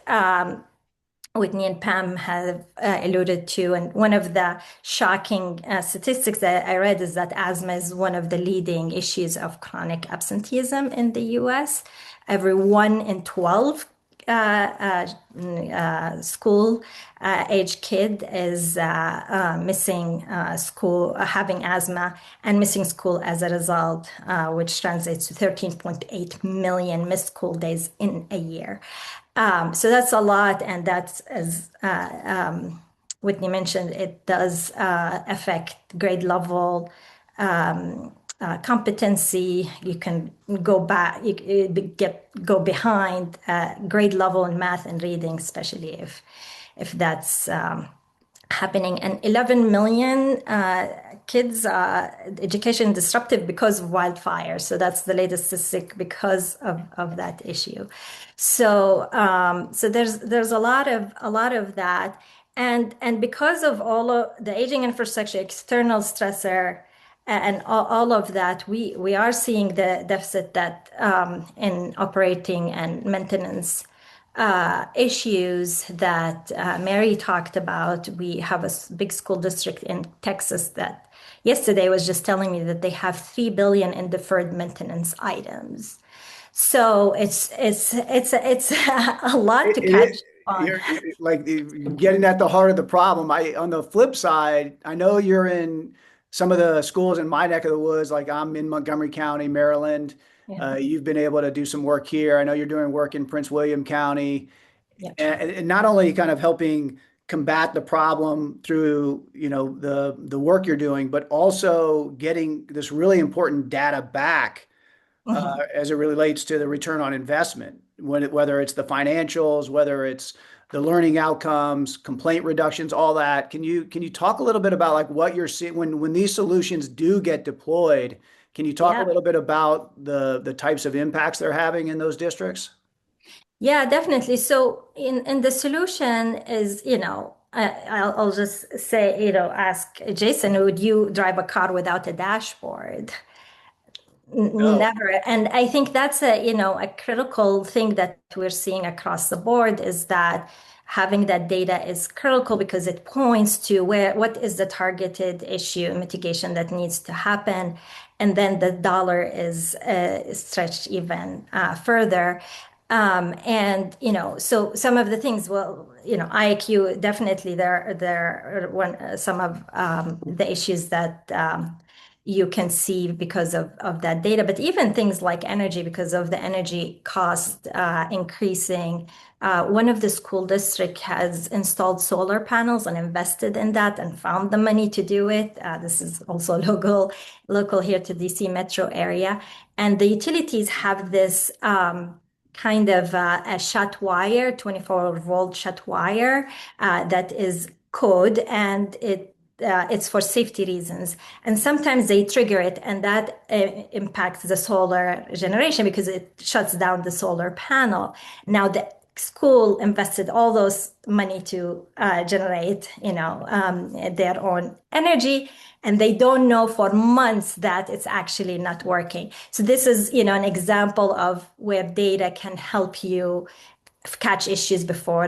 Whitney and Pam have alluded to. And one of the shocking statistics that I read is that asthma is one of the leading issues of chronic absenteeism in the US. Every 1 in 12 school age kid is missing school, having asthma and missing school as a result, which translates to 13.8 million missed school days in a year. So that's a lot, and that's, as Whitney mentioned, it does affect grade level competency. You can go back, go behind grade level in math and reading, especially if that's happening. And 11 million kids education disruptive because of wildfires. So that's the latest statistic because of that issue. So so there's a lot of that, and because of all of the aging infrastructure, external stressor, and all of that, we are seeing the deficit that in operating and maintenance issues that Mary talked about. We have a big school district in Texas that yesterday was just telling me that they have 3 billion in deferred maintenance items. So it's a lot to It catch is. on. You're getting at the heart of the problem. On the flip side, I know you're in some of the schools in my neck of the woods, like I'm in Montgomery County, Maryland. Yeah. You've been able to do some work here. I know you're doing work in Prince William County, Yep. and not only kind of helping combat the problem through, the work you're doing, but also getting this really important data back Mhm. as it relates to the return on investment, whether it's the financials, whether it's the learning outcomes, complaint reductions, all that. Can you talk a little bit about like what you're seeing when these solutions do get deployed? Can you talk a Yeah. little bit about the types of impacts they're having in those districts? Yeah, definitely. So in the solution is, I'll just say, ask Jason, would you drive a car without a dashboard? No. Never. And I think that's a critical thing that we're seeing across the board is that having that data is critical because it points to what is the targeted issue mitigation that needs to happen. And then the dollar is stretched even further. And so some of the things, well, IQ definitely there are some of the issues that you can see because of that data, but even things like energy, because of the energy cost increasing. One of the school district has installed solar panels and invested in that and found the money to do it. This is also local here to DC metro area. And the utilities have this kind of a shut wire, 24-volt shut wire that is code, and it's for safety reasons. And sometimes they trigger it, and that impacts the solar generation because it shuts down the solar panel. Now, the school invested all those money to generate, their own energy, and they don't know for months that it's actually not working. So this is, an example of where data can help you catch issues before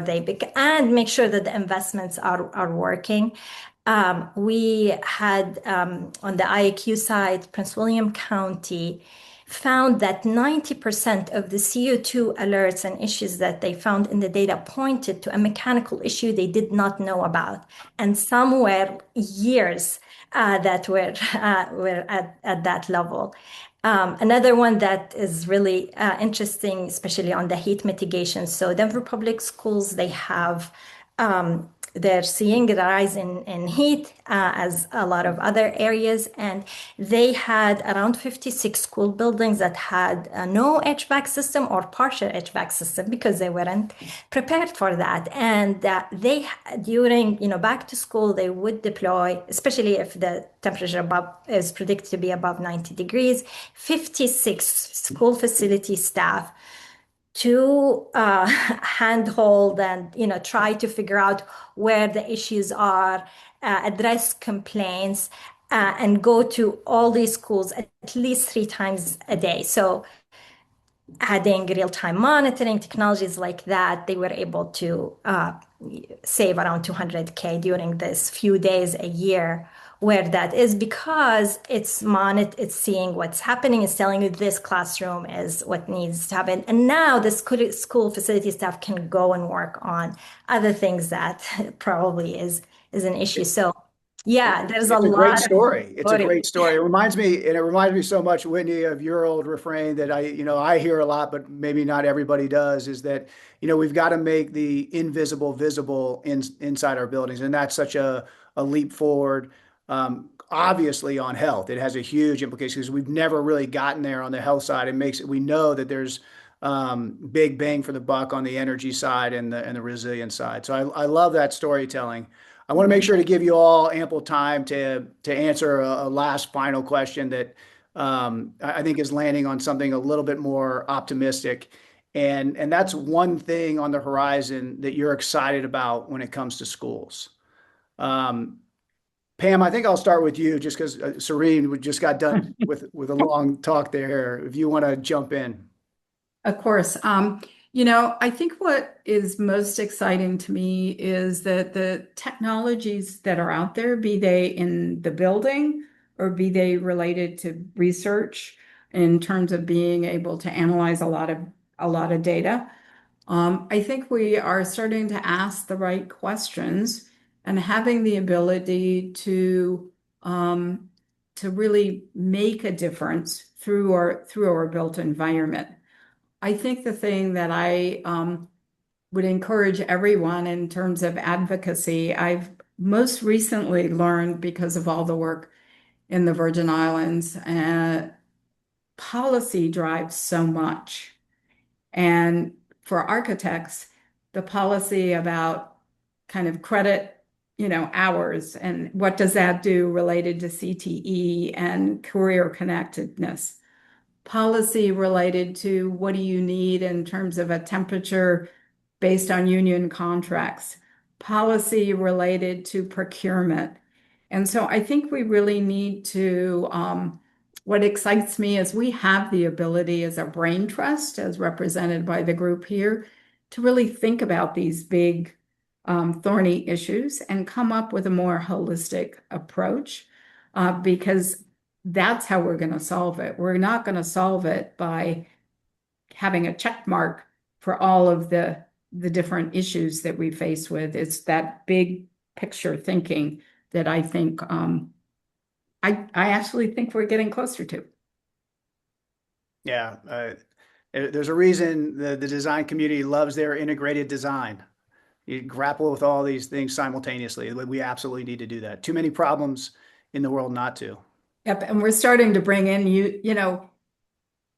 and make sure that the investments are working. We had on the IAQ side, Prince William County found that 90% of the CO2 alerts and issues that they found in the data pointed to a mechanical issue they did not know about. And some were years that were at that level. Another one that is really interesting, especially on the heat mitigation. So Denver Public Schools, they have they're seeing a rise in heat, as a lot of other areas. And they had around 56 school buildings that had no HVAC system or partial HVAC system because they weren't prepared for that. And during, back to school, they would deploy, especially if the temperature is predicted to be above 90 degrees, 56 school facility staff to handhold and try to figure out where the issues are, address complaints, and go to all these schools at least 3 times a day. So adding real-time monitoring technologies like that, they were able to save around 200K during this few days a year, where that is because it's seeing what's happening, it's telling you this classroom is what needs to happen. And now the school facility staff can go and work on other things that probably is an issue. So yeah, there's a It's a great lot of story. It's a story. greght story. It reminds me so much, Whitney, of your old refrain that I hear a lot, but maybe not everybody does, is that, we've got to make the invisible visible inside our buildings. And that's such a leap forward. Obviously on health, it has a huge implication because we've never really gotten there on the health side. We know that there's big bang for the buck on the energy side and the resilience side. So I love that storytelling. I want to make sure to give you all ample time to answer a last final question that I think is landing on something a little bit more optimistic. And that's one thing on the horizon that you're excited about when it comes to schools. Um, Pam, I think I'll start with you just because Serene we just got done with a long talk there. If you want to jump in. Of course. I think what is most exciting to me is that the technologies that are out there, be they in the building or be they related to research in terms of being able to analyze a lot of data. I think we are starting to ask the right questions and having the ability to really make a difference through our built environment. I think the thing that I would encourage everyone in terms of advocacy, I've most recently learned because of all the work in the Virgin Islands, policy drives so much. And for architects, the policy about kind of credit, hours and what does that do related to CTE and career connectedness, policy related to what do you need in terms of a temperature based on union contracts, policy related to procurement. And so I think we really need to, what excites me is we have the ability as a brain trust, as represented by the group here, to really think about these big, thorny issues and come up with a more holistic approach, because that's how we're going to solve it. We're not going to solve it by having a check mark for all of the different issues that we face with. It's that big picture thinking that I think I actually think we're getting closer to. Yeah, there's a reason the design community loves their integrated design. You grapple with all these things simultaneously. We absolutely need to do that. Too many problems in the world not to. Yep, and we're starting to bring in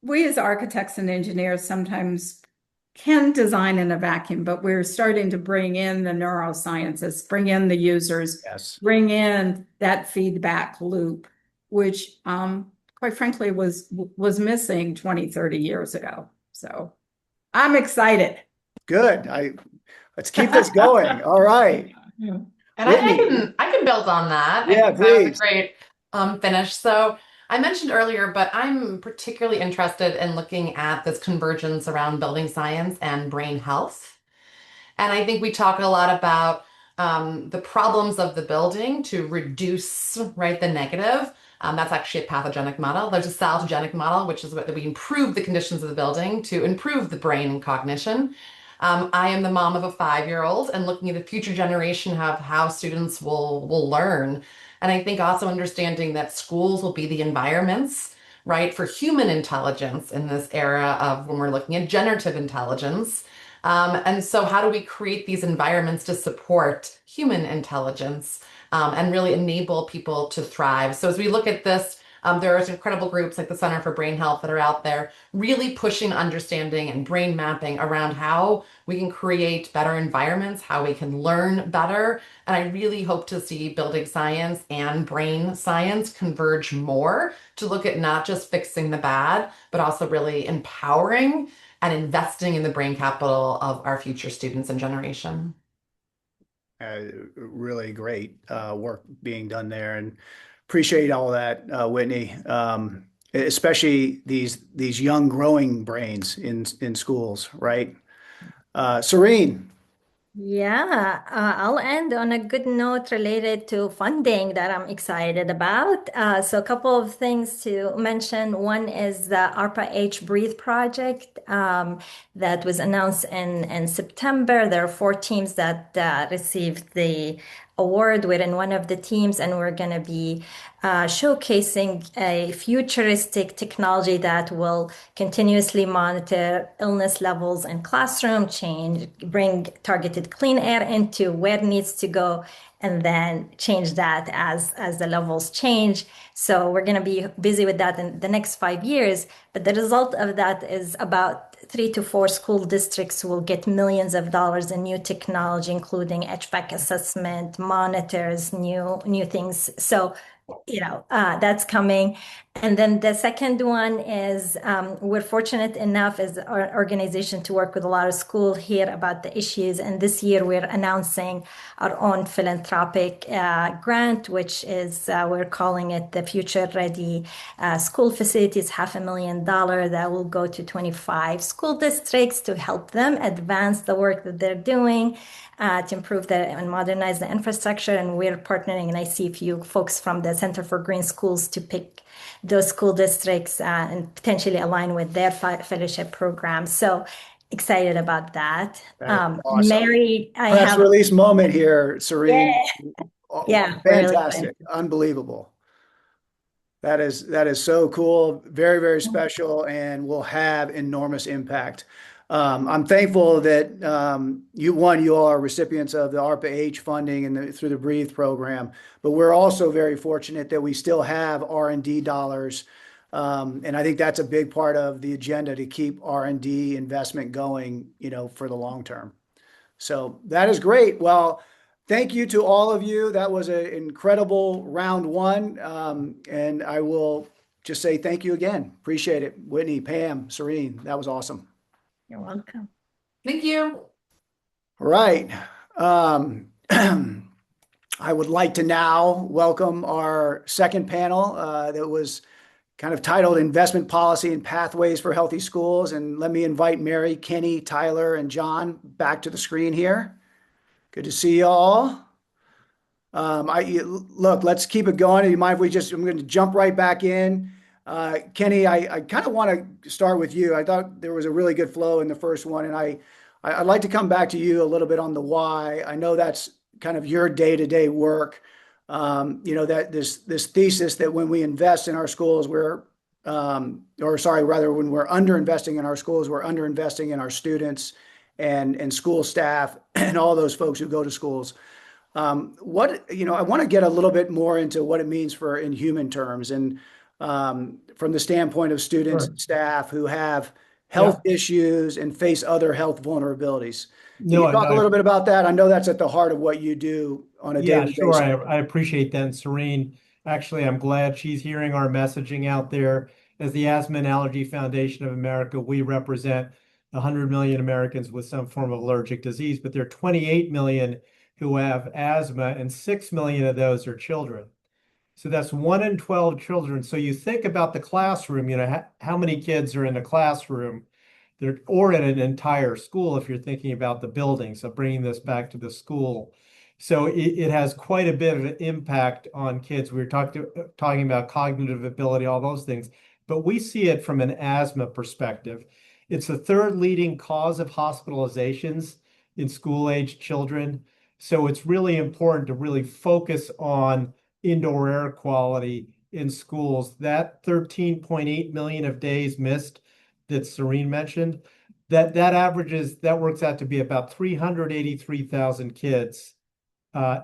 we as architects and engineers sometimes can design in a vacuum, but we're starting to bring in the neuroscientists, bring in the users, Yes. bring in that feedback loop, which quite frankly was missing 20, 30 years ago. So I'm excited. Good. Let's keep this going. All right. And Whitney. I can build on that. I Yeah, think that was a please. great finish. So I mentioned earlier, but I'm particularly interested in looking at this convergence around building science and brain health. And I think we talk a lot about the problems of the building to reduce, right, the negative. That's actually a pathogenic model. There's a salutogenic model, which is that we improve the conditions of the building to improve the brain and cognition. I am the mom of a 5-year-old and looking at a future generation of how students will learn. And I think also understanding that schools will be the environments, right, for human intelligence in this era of when we're looking at generative intelligence. And so, how do we create these environments to support human intelligence and really enable people to thrive? So, as we look at this, there are incredible groups like the Center for Brain Health that are out there really pushing understanding and brain mapping around how we can create better environments, how we can learn better. And I really hope to see building science and brain science converge more to look at not just fixing the bad, but also really empowering and investing in the brain capital of our future students and generation. Uh, really great work being done there, and appreciate all that, Whitney. Especially these young growing brains in schools, right? Serene. Yeah, I'll end on a good note related to funding that I'm excited about. So, a couple of things to mention. One is the ARPA H Breathe project that was announced in September. There are four teams that received the award. We're in one of the teams, and we're going to be showcasing a futuristic technology that will continuously monitor illness levels in classroom, bring targeted clean air into where it needs to go, and then change that as the levels change. So we're going to be busy with that in the next 5 years. But the result of that is about 3 to 4 school districts will get millions of dollars in new technology, including HVAC assessment, monitors, new things. So that's coming. And then the second one is we're fortunate enough as our organization to work with a lot of schools here about the issues. And this year we're announcing our own philanthropic grant, which is we're calling it the Future Ready School Facilities, $500,000 that will go to 25 school districts to help them advance the work that they're doing. To improve and modernize the infrastructure. And we're partnering, and I see a few folks from the Center for Green Schools to pick those school districts and potentially align with their fellowship program. So excited about that. That's awesome. Mary, I Press have. release moment here, Serene. Yeah, we're really Fantastic. Unbelievable. That is so cool. Very, very special, and will have enormous impact. I'm thankful that you all are recipients of the ARPA H funding and through the Breathe program, but we're also very fortunate that we still have R&D dollars. And I think that's a big part of the agenda to keep R&D investment going, for the long term. So that is great. Well, thank you to all of you. That was an incredible round one. And I will just say thank you again. Appreciate it. Whitney, Pam, Serene, that was awesome. You're welcome. Thank you. All right. I would like to now welcome our second panel that was kind of titled Investment Policy and Pathways for Healthy Schools. And let me invite Mary, Kenny, Tyler, and John back to the screen here. Good to see you all. Look, let's keep it going. Do you mind if I'm going to jump right back in. Kenny, I kind of want to start with you. I thought there was a really good flow in the first one, and I'd like to come back to you a little bit on the why. I know that's kind of your day-to-day work. That this thesis that when we invest in our schools, when we're underinvesting in our schools, we're underinvesting in our students and school staff and all those folks who go to schools. I want to get a little bit more into what it means in human terms, and from the standpoint of students and staff who have health issues and face other health vulnerabilities. Can you talk a little bit about that? I know that's at the heart of what you do on a daily sure. basis. I appreciate that. And Serene, actually, I'm glad she's hearing our messaging out there. As the Asthma and Allergy Foundation of America, we represent 100 million Americans with some form of allergic disease, but there are 28 million who have asthma, and 6 million of those are children. So that's 1 in 12 children. So you think about the classroom, how many kids are in a classroom or in an entire school if you're thinking about the building. So bringing this back to the school. So it has quite a bit of an impact on kids. We were talking about cognitive ability, all those things, but we see it from an asthma perspective. It's the third leading cause of hospitalizations in school-age children. So it's really important to really focus on indoor air quality in schools. That 13.8 million of days missed that Serene mentioned, that works out to be about 383,000 kids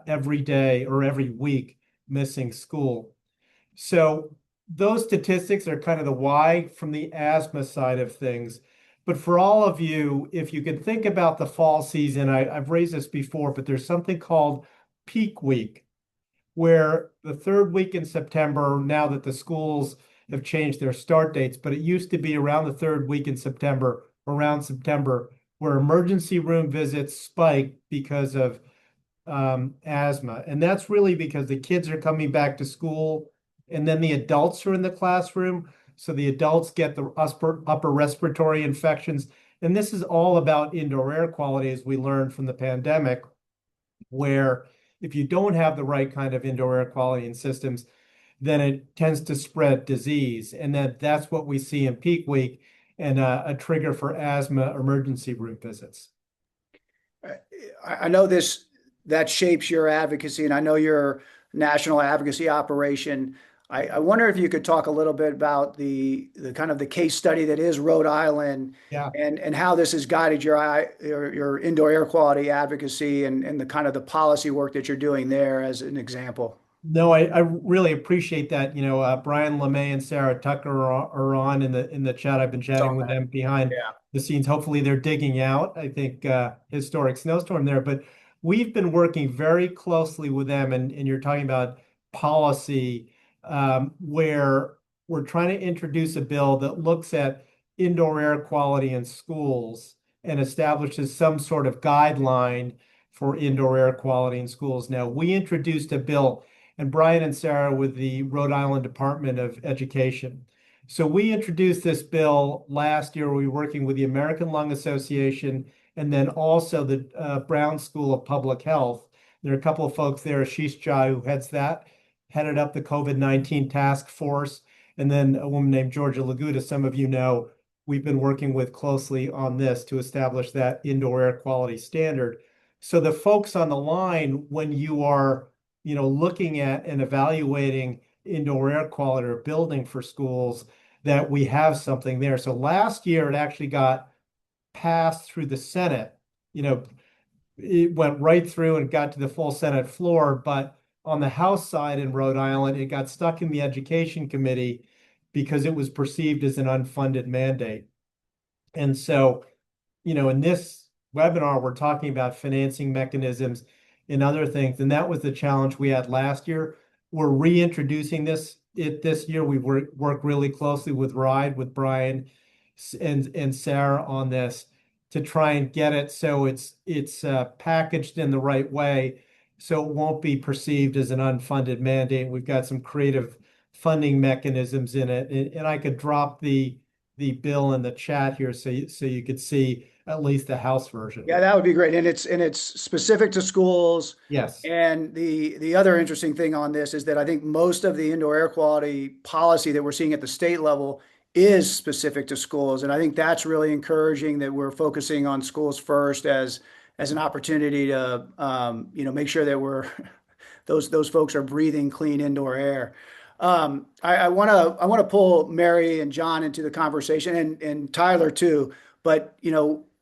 every day or every week missing school. So those statistics are kind of the why from the asthma side of things. But for all of you, if you could think about the fall season, I've raised this before, but there's something called peak week, where the third week in September, now that the schools have changed their start dates, but it used to be around the third week in September, around September, where emergency room visits spike because of asthma. And that's really because the kids are coming back to school and then the adults are in the classroom. So the adults get the upper respiratory infections. And this is all about indoor air quality, as we learned from the pandemic, where if you don't have the right kind of indoor air quality in systems, then it tends to spread disease. And that's what we see in peak week and a trigger for asthma emergency room visits. I know that shapes your advocacy, and I know your national advocacy operation. I wonder if you could talk a little bit about the kind of the case study that is Rhode Island, Yeah. and how this has guided your indoor air quality advocacy, and the kind of the policy work that you're doing there as an example. No, I really appreciate that. Brian LeMay and Sarah Tucker are on in the chat. I've been chatting Saw with that. them behind Yeah. the scenes. Hopefully, they're digging out, I think, historic snowstorm there. But we've been working very closely with them, and you're talking about policy, where we're trying to introduce a bill that looks at indoor air quality in schools and establishes some sort of guideline for indoor air quality in schools. Now, we introduced a bill and Brian and Sarah with the Rhode Island Department of Education. So we introduced this bill last year. We were working with the American Lung Association and then also the Brown School of Public Health. There are a couple of folks there, Ashish Jha, who headed up the COVID-19 task force, and then a woman named Georgia Laguda. Some of you know we've been working with closely on this to establish that indoor air quality standard. So the folks on the line, when you are looking at and evaluating indoor air quality or building for schools, that we have something there. So last year it actually got passed through the Senate. It went right through and got to the full Senate floor, but on the House side in Rhode Island, it got stuck in the Education Committee because it was perceived as an unfunded mandate. And so, in this webinar, we're talking about financing mechanisms and other things. And that was the challenge we had last year. We're reintroducing this year. We work really closely with with Brian and Sarah on this to try and get it so it's packaged in the right way, so it won't be perceived as an unfunded mandate. We've got some creative funding mechanisms in it, and I could drop the bill in the chat here so you could see at least the House version. Yeah, that would be great. And it's specific to schools. Yes. And the other interesting thing on this is that I think most of the indoor air quality policy that we're seeing at the state level is specific to schools. And I think that's really encouraging that we're focusing on schools first as an opportunity to make sure that we're those folks are breathing clean indoor air. I want to pull Mary and John into the conversation, and Tyler too. But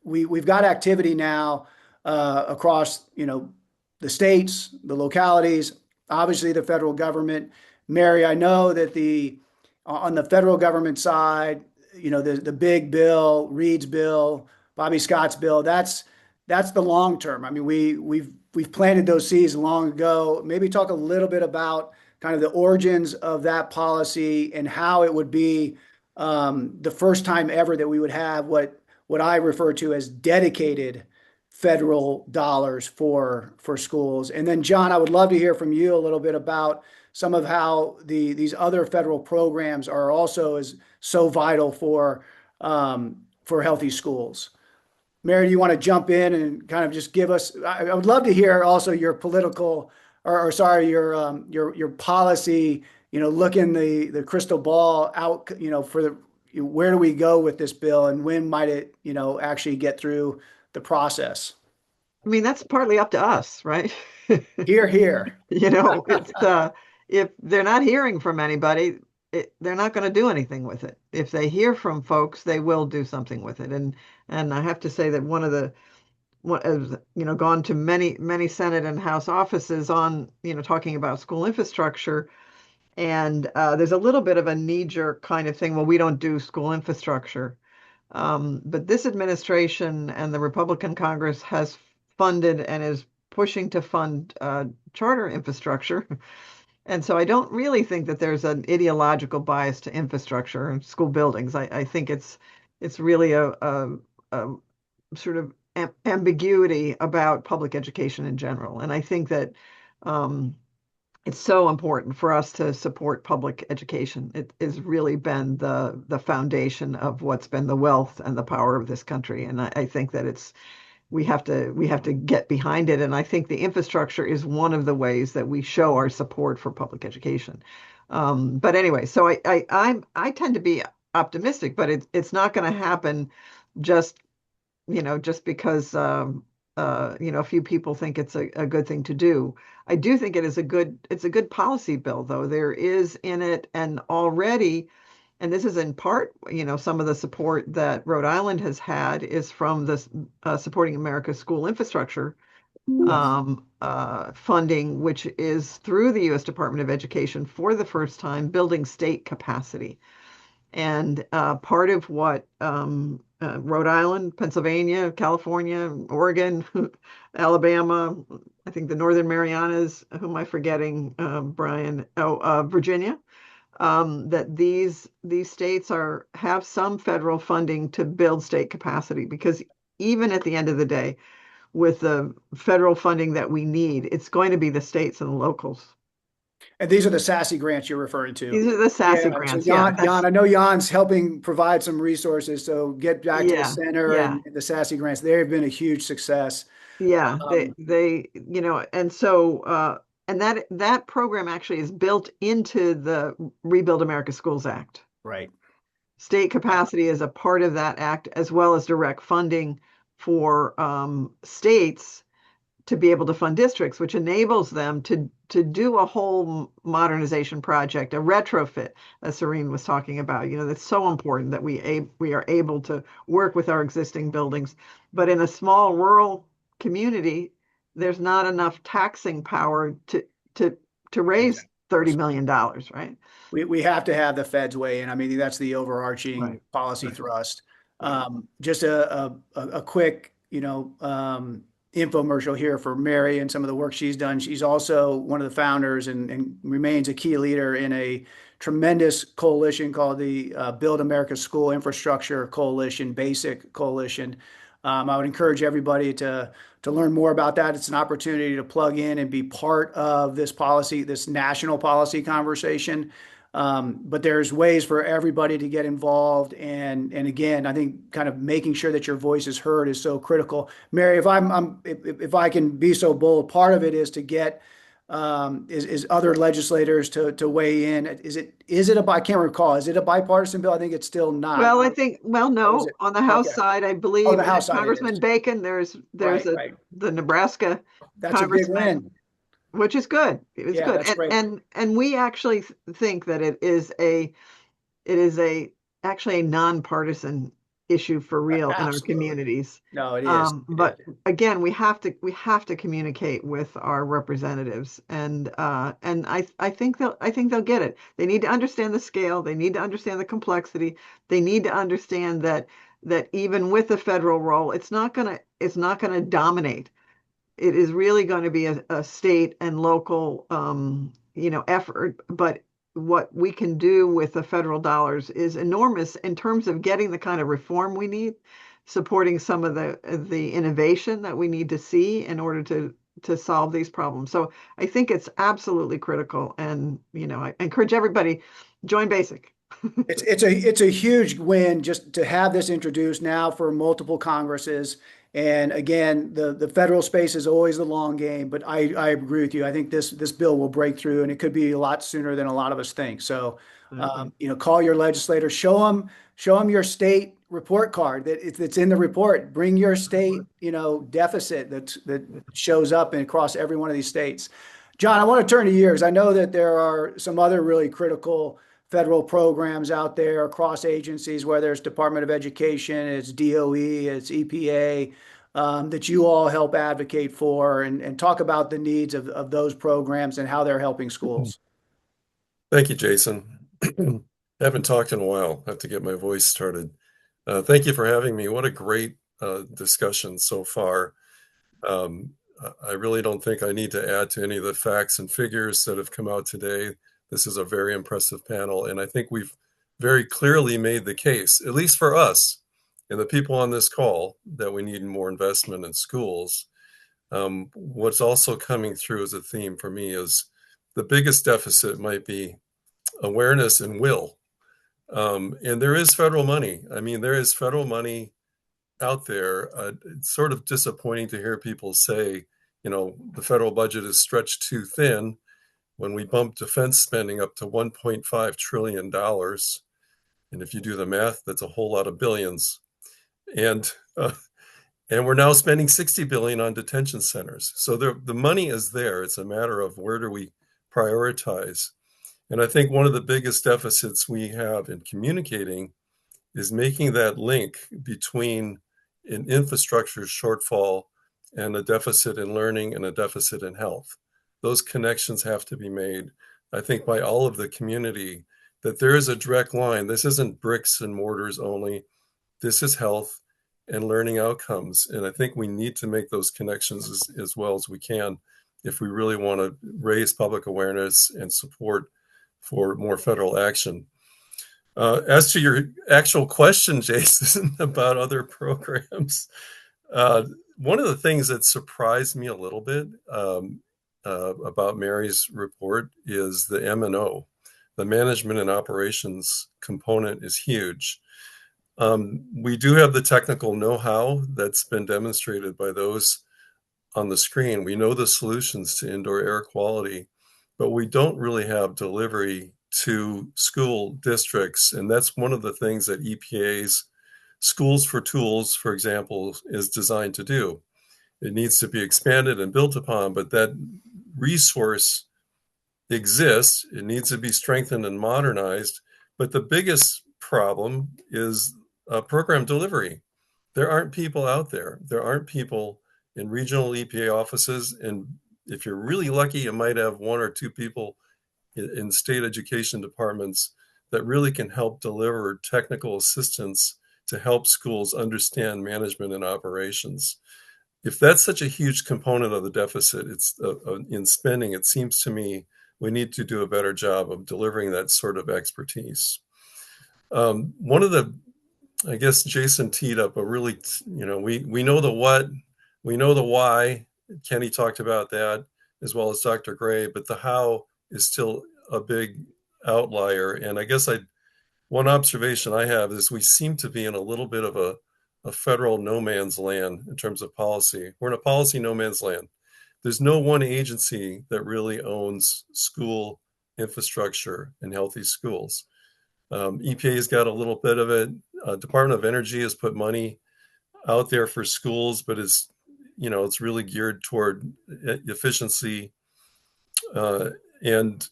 we've got activity now across the states, the localities, obviously the federal government. Mary, I know that on the federal government side, the big bill, Reed's bill, Bobby Scott's bill, that's the long term. I mean, we've planted those seeds long ago. Maybe talk a little bit about kind of the origins of that policy and how it would be the first time ever that we would have what I refer to as dedicated federal dollars for schools. And then, John, I would love to hear from you a little bit about some of how these other federal programs are also so vital for healthy schools. Mary, do you want to jump in and kind of just give us? I would love to hear also your political, or sorry, your policy. Look in the crystal ball out. For where do we go with this bill, and when might it actually get through the process? I mean, that's partly up to us, right? Here, here. It's if they're not hearing from anybody, they're not going to do anything with it. If they hear from folks, they will do something with it. And I have to say that one of the what has, gone to many Senate and House offices on, talking about school infrastructure. And there's a little bit of a knee-jerk kind of thing. Well, we don't do school infrastructure. But this administration and the Republican Congress has funded and is pushing to fund charter infrastructure. And so I don't really think that there's an ideological bias to infrastructure and school buildings. I think it's really a sort of ambiguity about public education in general. And I think that it's so important for us to support public education. It has really been the foundation of what's been the wealth and the power of this country. And I think that we have to get behind it. And I think the infrastructure is one of the ways that we show our support for public education. But anyway, so I tend to be optimistic, but it's not going to happen just just because a few people think it's a good thing to do. I do think it's a good policy bill, though. There is in it and already, and this is in part, some of the support that Rhode Island has had is from this Supporting America's School Infrastructure funding, which is through the U.S. Department of Education for the first time building state capacity. And part of what Rhode Island, Pennsylvania, California, Oregon, Alabama, I think the Northern Marianas, who am I forgetting, Brian? Oh, Virginia. That these states have some federal funding to build state capacity, because even at the end of the day, with the federal funding that we need, it's going to be the states and the locals. And these are the SASE grants you're referring to. These are the SASE So grants. Jan, I know Jan's helping provide some resources. So get back to the center yeah. and the SASE grants. They have been a huge success. Yeah, and so and that program actually is built into the Rebuild America Schools Act. Right. State capacity is a part of that act, as well as direct funding for states to be able to fund districts, which enables them to do a whole modernization project, a retrofit, as Serene was talking about. That's so important that we are able to work with our existing buildings. But in a small rural community, there's not enough taxing power to raise $30 million, right? We have to have the feds weigh in. I mean, that's the overarching policy thrust. Just a quick, infomercial here for Mary and some of the work she's done. She's also one of the founders and remains a key leader in a tremendous coalition called the Build America School Infrastructure Coalition, BASIC Coalition. I would encourage everybody to learn more about that. It's an opportunity to plug in and be part of this policy, this national policy conversation. But there's ways for everybody to get involved, and again, I think kind of making sure that your voice is heard is so critical. Mary, if I can be so bold, part of it is to get is other legislators to weigh in. I can't recall. Is it a bipartisan bill? I think it's still not. Well, no. On the House side, I believe the House side Congressman Bacon. There's the Nebraska That's a big win. Which is good. It's good. That's great. And we actually think that it is actually a nonpartisan issue for real in our communities. No, it is. But again, we have to communicate with our representatives, and I think they'll get it. They need to understand the scale. They need to understand the complexity. They need to understand that even with the federal role, it's not gonna dominate. It is really going to be a state and local, effort. But what we can do with the federal dollars is enormous in terms of getting the kind of reform we need, supporting some of the innovation that we need to see in order to solve these problems. So I think it's absolutely critical. And, I encourage everybody, join BASIC. It's a huge win just to have this introduced now for multiple Congresses. And again, the federal space is always the long game, but I agree with you. I think this bill will break through, and it could be a lot sooner than a lot of us think. So, call your legislator, show them your state report card that's in the report. Bring your state, deficit that shows up across every one of these states. John, I want to turn to yours. I know that there are some other really critical federal programs out there across agencies, whether it's Department of Education, it's DOE, it's EPA, that you all help advocate for and talk about the needs of those programs and how they're helping schools. Thank you, Jason. Haven't talked in a while. I have to get my voice started. Thank you for having me. What a great discussion so far. I really don't think I need to add to any of the facts and figures that have come out today. This is a very impressive panel, and I think we've very clearly made the case, at least for us and the people on this call, that we need more investment in schools. What's also coming through as a theme for me is the biggest deficit might be awareness and will. And there is federal money. I mean, there is federal money out there. It's sort of disappointing to hear people say, the federal budget is stretched too thin when we bump defense spending up to $1.5 trillion. And if you do the math, that's a whole lot of billions. And we're now spending $60 billion on detention centers. So the money is there. It's a matter of where do we prioritize. And I think one of the biggest deficits we have in communicating is making that link between an infrastructure shortfall and a deficit in learning and a deficit in health. Those connections have to be made, I think, by all of the community, that there is a direct line. This isn't bricks and mortars only. This is health and learning outcomes. And I think we need to make those connections as well as we can if we really want to raise public awareness and support for more federal action. As to your actual question, Jason, about other programs, one of the things that surprised me a little bit about Mary's report is the M&O. The management and operations component is huge. We do have the technical know-how that's been demonstrated by those on the screen. We know the solutions to indoor air quality, but we don't really have delivery to school districts. And that's one of the things that EPA's Schools for Tools, for example, is designed to do. It needs to be expanded and built upon, but that resource exists. It needs to be strengthened and modernized. But the biggest problem is program delivery. There aren't people out there. There aren't people in regional EPA offices. And if you're really lucky, you might have one or two people in state education departments that really can help deliver technical assistance to help schools understand management and operations. If that's such a huge component of the deficit, it's in spending, it seems to me we need to do a better job of delivering that sort of expertise. One of the, I guess Jason teed up a really, we know the what, we know the why. Kenny talked about that as well as Dr. Gray, but the how is still a big outlier. And I guess one observation I have is we seem to be in a little bit of a federal no man's land in terms of policy. We're in a policy no man's land. There's no one agency that really owns school infrastructure and healthy schools. EPA's got a little bit of it. Department of Energy has put money out there for schools, but it's really geared toward efficiency. And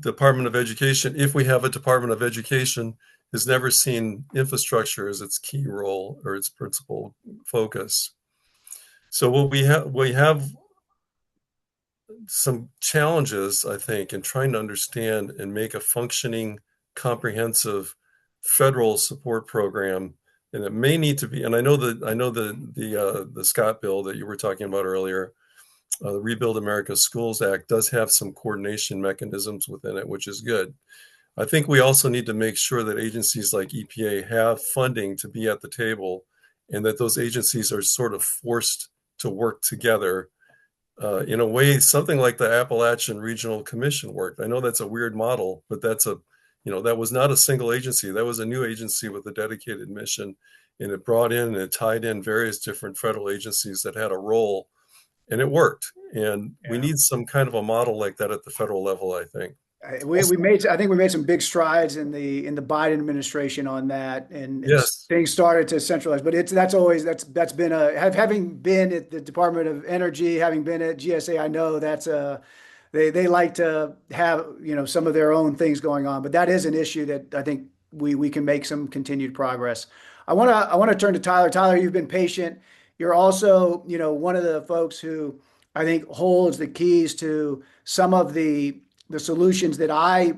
Department of Education, if we have a Department of Education, has never seen infrastructure as its key role or its principal focus. So what we have some challenges, I think, in trying to understand and make a functioning, comprehensive federal support program. And it may need to be, and I know the Scott bill that you were talking about earlier, the Rebuild America Schools Act does have some coordination mechanisms within it, which is good. I think we also need to make sure that agencies like EPA have funding to be at the table, and that those agencies are sort of forced to work together in a way, something like the Appalachian Regional Commission worked. I know that's a weird model, but that was not a single agency. That was a new agency with a dedicated mission, and it brought in and it tied in various different federal agencies that had a role, and it worked. And we need some kind of a model like that at the federal level, I think. I think we made some big strides in the Biden administration on that, and yes, things started to centralize. But that's been having been at the Department of Energy, having been at GSA, I know they like to have, some of their own things going on. But that is an issue that I think we can make some continued progress. I want to turn to Tyler. Tyler, you've been patient. You're also, one of the folks who I think holds the keys to some of the solutions that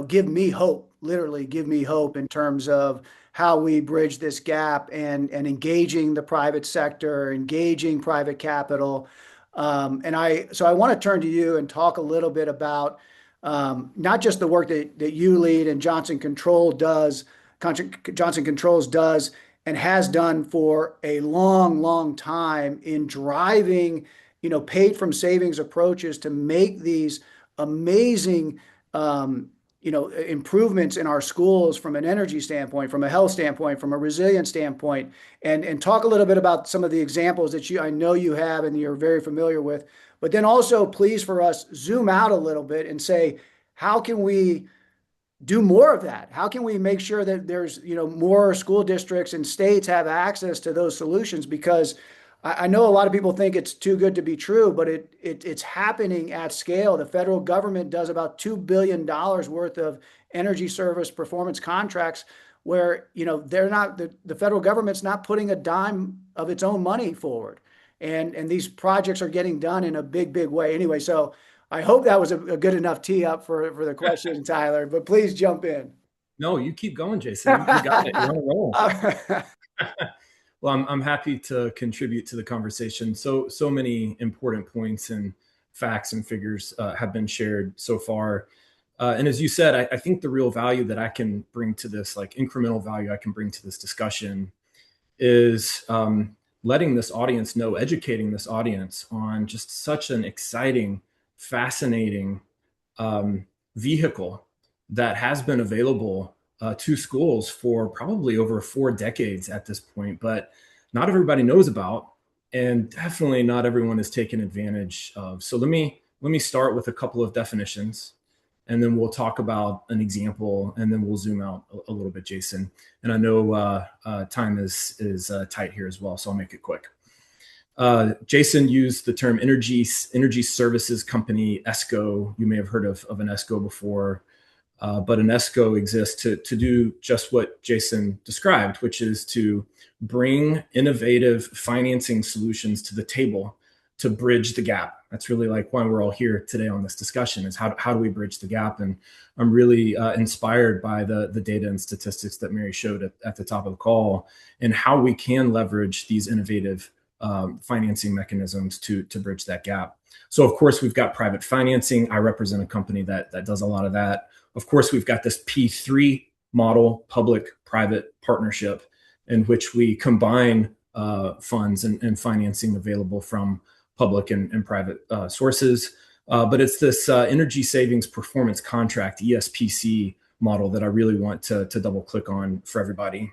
give me hope, literally give me hope in terms of how we bridge this gap and engaging the private sector, engaging private capital. So I want to turn to you and talk a little bit about not just the work that you lead and Johnson Controls does and has done for a long, long time in driving, paid from savings approaches to make these amazing, improvements in our schools from an energy standpoint, from a health standpoint, from a resilience standpoint, and talk a little bit about some of the examples that I know you have and you're very familiar with. But then also, please, for us, zoom out a little bit and say, how can we do more of that? How can we make sure that there's, more school districts and states have access to those solutions? Because I know a lot of people think it's too good to be true, but it's happening at scale. The federal government does about $2 billion worth of energy service performance contracts where, the federal government's not putting a dime of its own money forward. And these projects are getting done in a big, big way. Anyway, so I hope that was a good enough tee up for the question, Tyler, but please jump in. No, you keep going, Jason. You got it. You're on a roll. Well, I'm happy to contribute to the conversation. So many important points and facts and figures have been shared so far. And as you said, I think the real value that I can bring to this, like incremental value I can bring to this discussion, is letting this audience know, educating this audience on just such an exciting, fascinating vehicle that has been available to schools for probably over 4 decades at this point, but not everybody knows about, and definitely not everyone is taken advantage of. So let me start with a couple of definitions, and then we'll talk about an example, and then we'll zoom out a little bit, Jason. And I know time is tight here as well, so I'll make it quick. Jason used the term energy services company, ESCO. You may have heard of an ESCO before. But an ESCO exists to do just what Jason described, which is to bring innovative financing solutions to the table to bridge the gap. That's really like why we're all here today on this discussion, is how do we bridge the gap? And I'm really inspired by the data and statistics that Mary showed at the top of the call, and how we can leverage these innovative financing mechanisms to bridge that gap. So of course, we've got private financing. I represent a company that does a lot of that. Of course, we've got this P3 model, public-private partnership, in which we combine funds and financing available from public and private sources. But it's this energy savings performance contract, ESPC model, that I really want to double click on for everybody.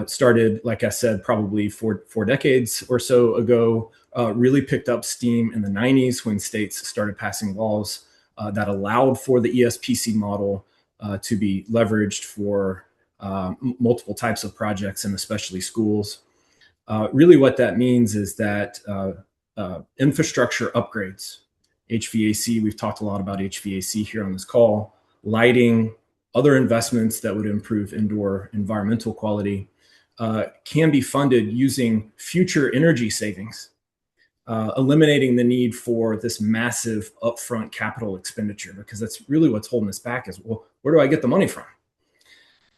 Started, like I said, probably four decades or so ago, really picked up steam in the 90s when states started passing laws that allowed for the ESPC model to be leveraged for multiple types of projects, and especially schools. Really what that means is that infrastructure upgrades, HVAC, we've talked a lot about HVAC here on this call, lighting, other investments that would improve indoor environmental quality, can be funded using future energy savings, eliminating the need for this massive upfront capital expenditure, because that's really what's holding us back is, well, where do I get the money from?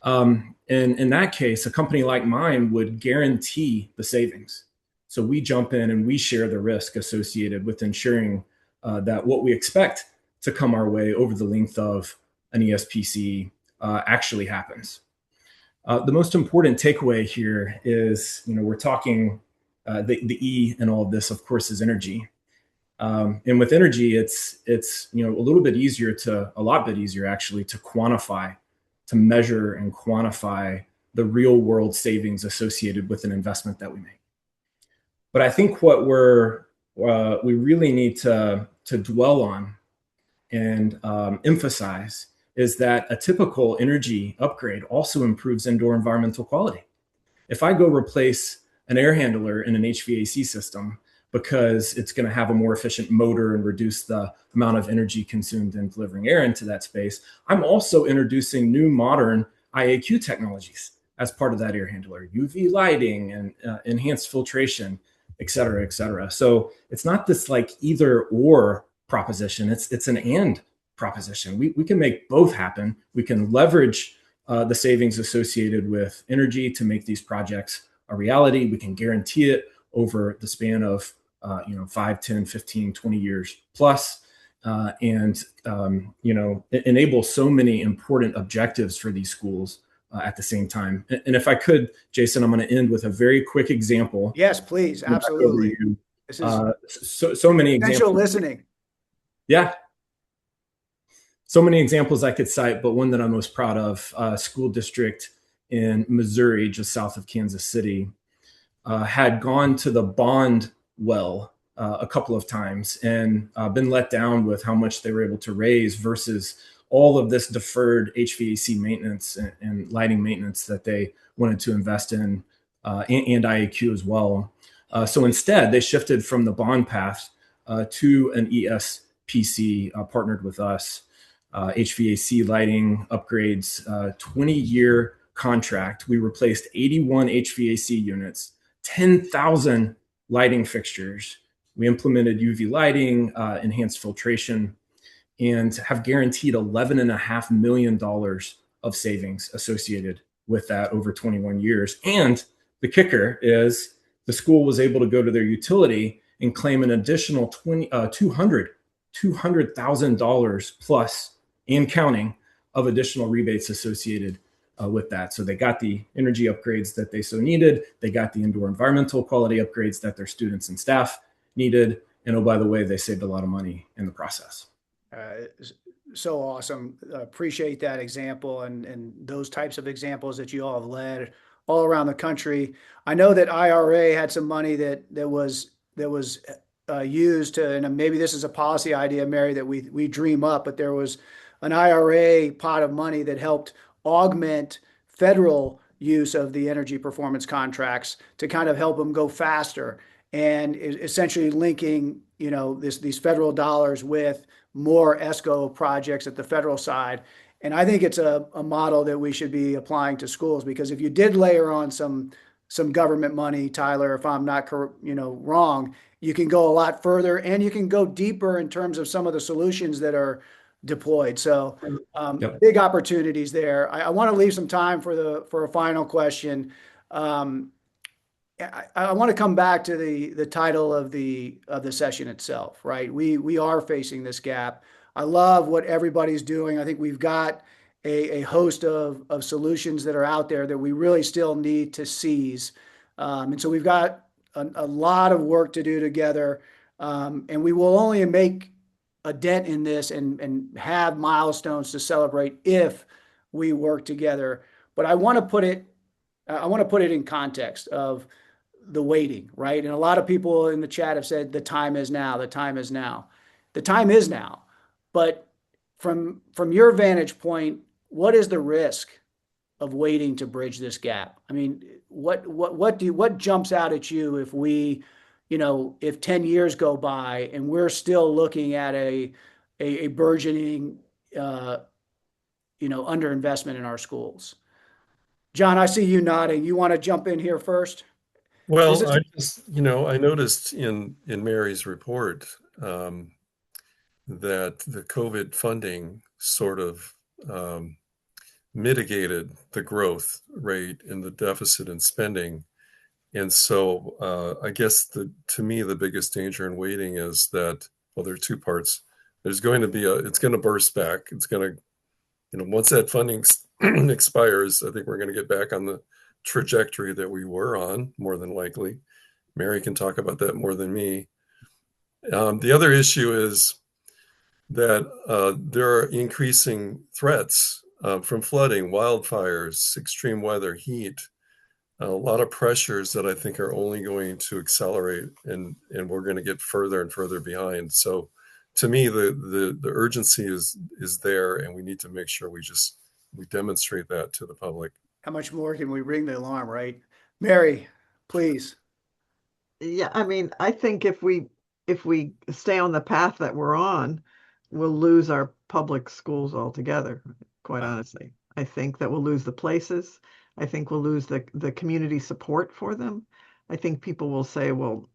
And in that case, a company like mine would guarantee the savings. So we jump in and we share the risk associated with ensuring that what we expect to come our way over the length of an ESPC actually happens. The most important takeaway here is, we're talking the E in all of this, of course, is energy. And with energy, it's a lot bit easier actually to quantify, to measure and quantify the real world savings associated with an investment that we make. But I think what we really need to dwell on and emphasize is that a typical energy upgrade also improves indoor environmental quality. If I go replace an air handler in an HVAC system, because it's going to have a more efficient motor and reduce the amount of energy consumed in delivering air into that space. I'm also introducing new modern IAQ technologies as part of that air handler, UV lighting and enhanced filtration, et cetera, et cetera. So it's not this like either or proposition. It's an and proposition. We can make both happen. We can leverage the savings associated with energy to make these projects a reality. We can guarantee it over the span of 5, 10, 15, 20 years plus, and enable so many important objectives for these schools at the same time. And if I could, Jason, I'm going to end with a very quick example. Yes, please. Absolutely. This is So many essential examples. Listening. Yeah. So many examples I could cite, but one that I'm most proud of, school district in Missouri, just south of Kansas City, had gone to the bond well a couple of times and been let down with how much they were able to raise versus all of this deferred HVAC maintenance and lighting maintenance that they wanted to invest in, and IAQ as well. So instead, they shifted from the bond path to an ESPC partnered with us. HVAC lighting upgrades, 20-year contract. We replaced 81 HVAC units, 10,000 lighting fixtures. We implemented UV lighting, enhanced filtration, and have guaranteed $11.5 million of savings associated with that over 21 years. And the kicker is the school was able to go to their utility and claim an additional $200,000 plus and counting of additional rebates associated with that. So they got the energy upgrades that they so needed. They got the indoor environmental quality upgrades that their students and staff needed. And oh, by the way, they saved a lot of money in the process. So awesome. Appreciate that example and those types of examples that you all have led all around the country. I know that IRA had some money that was used to, and maybe this is a policy idea, Mary, that we dream up, but there was an IRA pot of money that helped augment federal use of the energy performance contracts to kind of help them go faster and essentially linking, these federal dollars with more ESCO projects at the federal side. And I think it's a model that we should be applying to schools, because if you did layer on some government money, Tyler, if I'm not wrong, you can go a lot further and you can go deeper in terms of some of the solutions that are deployed. So Yep. big opportunities there. I want to leave some time for a final question. I want to come back to the title of the session itself, right? We are facing this gap. I love what everybody's doing. I think we've got a host of solutions that are out there that we really still need to seize. And so we've got a lot of work to do together. And we will only make a dent in this and have milestones to celebrate if we work together. But I want to put it in context of the waiting, right? And a lot of people in the chat have said the time is now, the time is now. The time is now. But from your vantage point, what is the risk of waiting to bridge this gap? I mean, what jumps out at you if if 10 years go by and we're still looking at a burgeoning underinvestment in our schools? John, I see you nodding. You want to jump in here first? Well, I noticed in Mary's report that the COVID funding sort of mitigated the growth rate in the deficit and spending. And so I guess to me, the biggest danger in waiting is that, well, there are two parts. There's going to be it's going to burst back. It's going to, once that funding expires, I think we're going to get back on the trajectory that we were on, more than likely. Mary can talk about that more than me. The other issue is that there are increasing threats from flooding, wildfires, extreme weather, heat, a lot of pressures that I think are only going to accelerate, and we're going to get further and further behind. So to me, the urgency is there, and we need to make sure we demonstrate that to the public. How much more can we ring the alarm, right? Mary, please. Yeah, I mean, I think if we stay on the path that we're on, we'll lose our public schools altogether, quite honestly. I think that we'll lose the places. I think we'll lose the community support for them. I think people will say, well,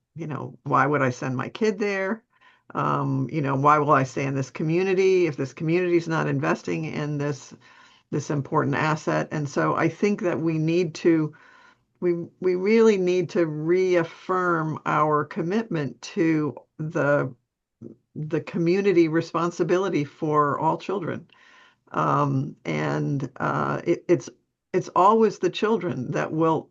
why would I send my kid there? Why will I stay in this community if this community is not investing in this important asset? And so I think that we really need to reaffirm our commitment to the community responsibility for all children. And it's always the children that will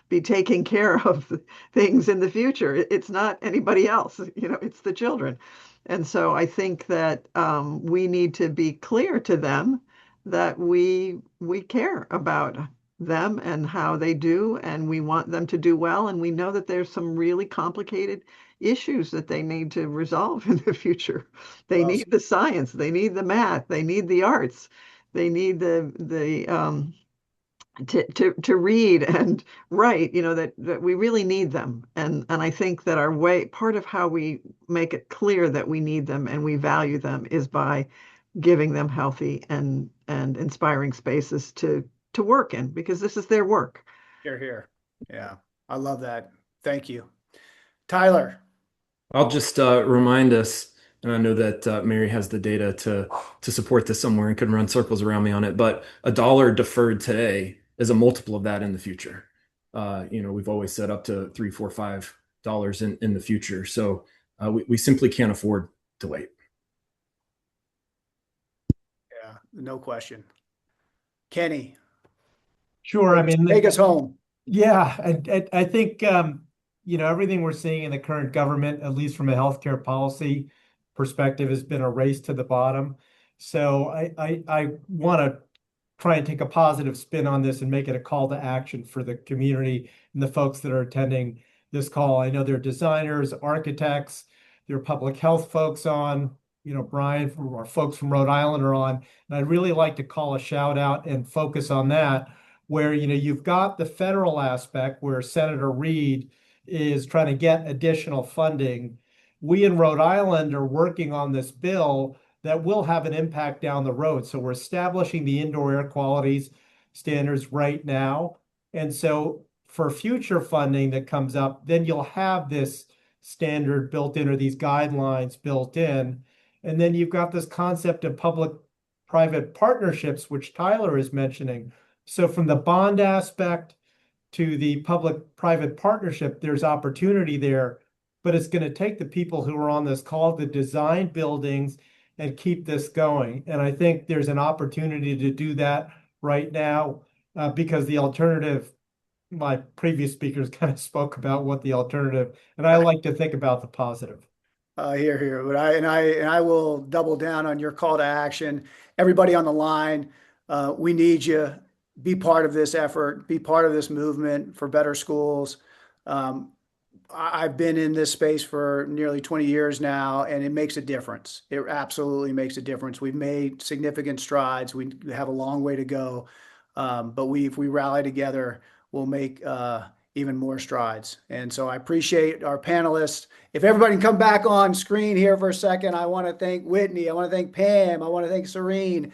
be taking care of things in the future. It's not anybody else, it's the children. And so I think that we need to be clear to them that we care about them and how they do, and we want them to do well. And we know that there's some really complicated issues that they need to resolve in the future. They Well, need the science, they need the math, they need the arts, they need the to read and write, that we really need them. And I think that part of how we make it clear that we need them and we value them is by giving them healthy and inspiring spaces to work in, because this is their work. here. Yeah, I love that. Thank you. Tyler. I'll just remind us, and I know that Mary has the data to support this somewhere and can run circles around me on it, but a dollar deferred today is a multiple of that in the future. We've always said up to $3, $4, $5 in the future. So we simply can't afford to wait. Yeah, no question. Kenny. Sure. I mean, take us home. Yeah, I think everything we're seeing in the current government, at least from a healthcare policy perspective, has been a race to the bottom. So I want to try and take a positive spin on this and make it a call to action for the community and the folks that are attending this call. I know there are designers, architects, there are public health folks on. Brian from our folks from Rhode Island are on, and I'd really like to call a shout out and focus on that, where you've got the federal aspect where Senator Reid is trying to get additional funding. We in Rhode Island are working on this bill that will have an impact down the road. So we're establishing the indoor air qualities standards right now. And so for future funding that comes up, then you'll have this standard built in, or these guidelines built in. And then you've got this concept of public-private partnerships, which Tyler is mentioning. So from the bond aspect to the public-private partnership, there's opportunity there, but it's going to take the people who are on this call to design buildings and keep this going. And I think there's an opportunity to do that right now because the alternative, my previous speakers kind of spoke about what the alternative, and I like to think about the positive. Here. But I will double down on your call to action. Everybody on the line, we need you. Be part of this effort. Be part of this movement for better schools. I've been in this space for nearly 20 years now, and it makes a difference. It absolutely makes a difference. We've made significant strides. We have a long way to go, but if we rally together, we'll make even more strides. And so I appreciate our panelists. If everybody can come back on screen here for a second, I want to thank Whitney. I want to thank Pam. I want to thank Serene,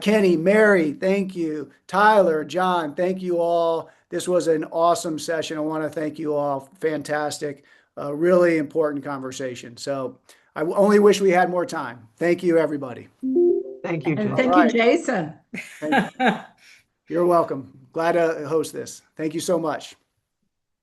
Kenny, Mary, thank you. Tyler, John, thank you all. This was an awesome session. I want to thank you all. Fantastic, really important conversation. So I only wish we had more time. Thank you, everybody. Thank you, And Jason. thank you, Jason. You're welcome. Glad to host this. Thank you so much.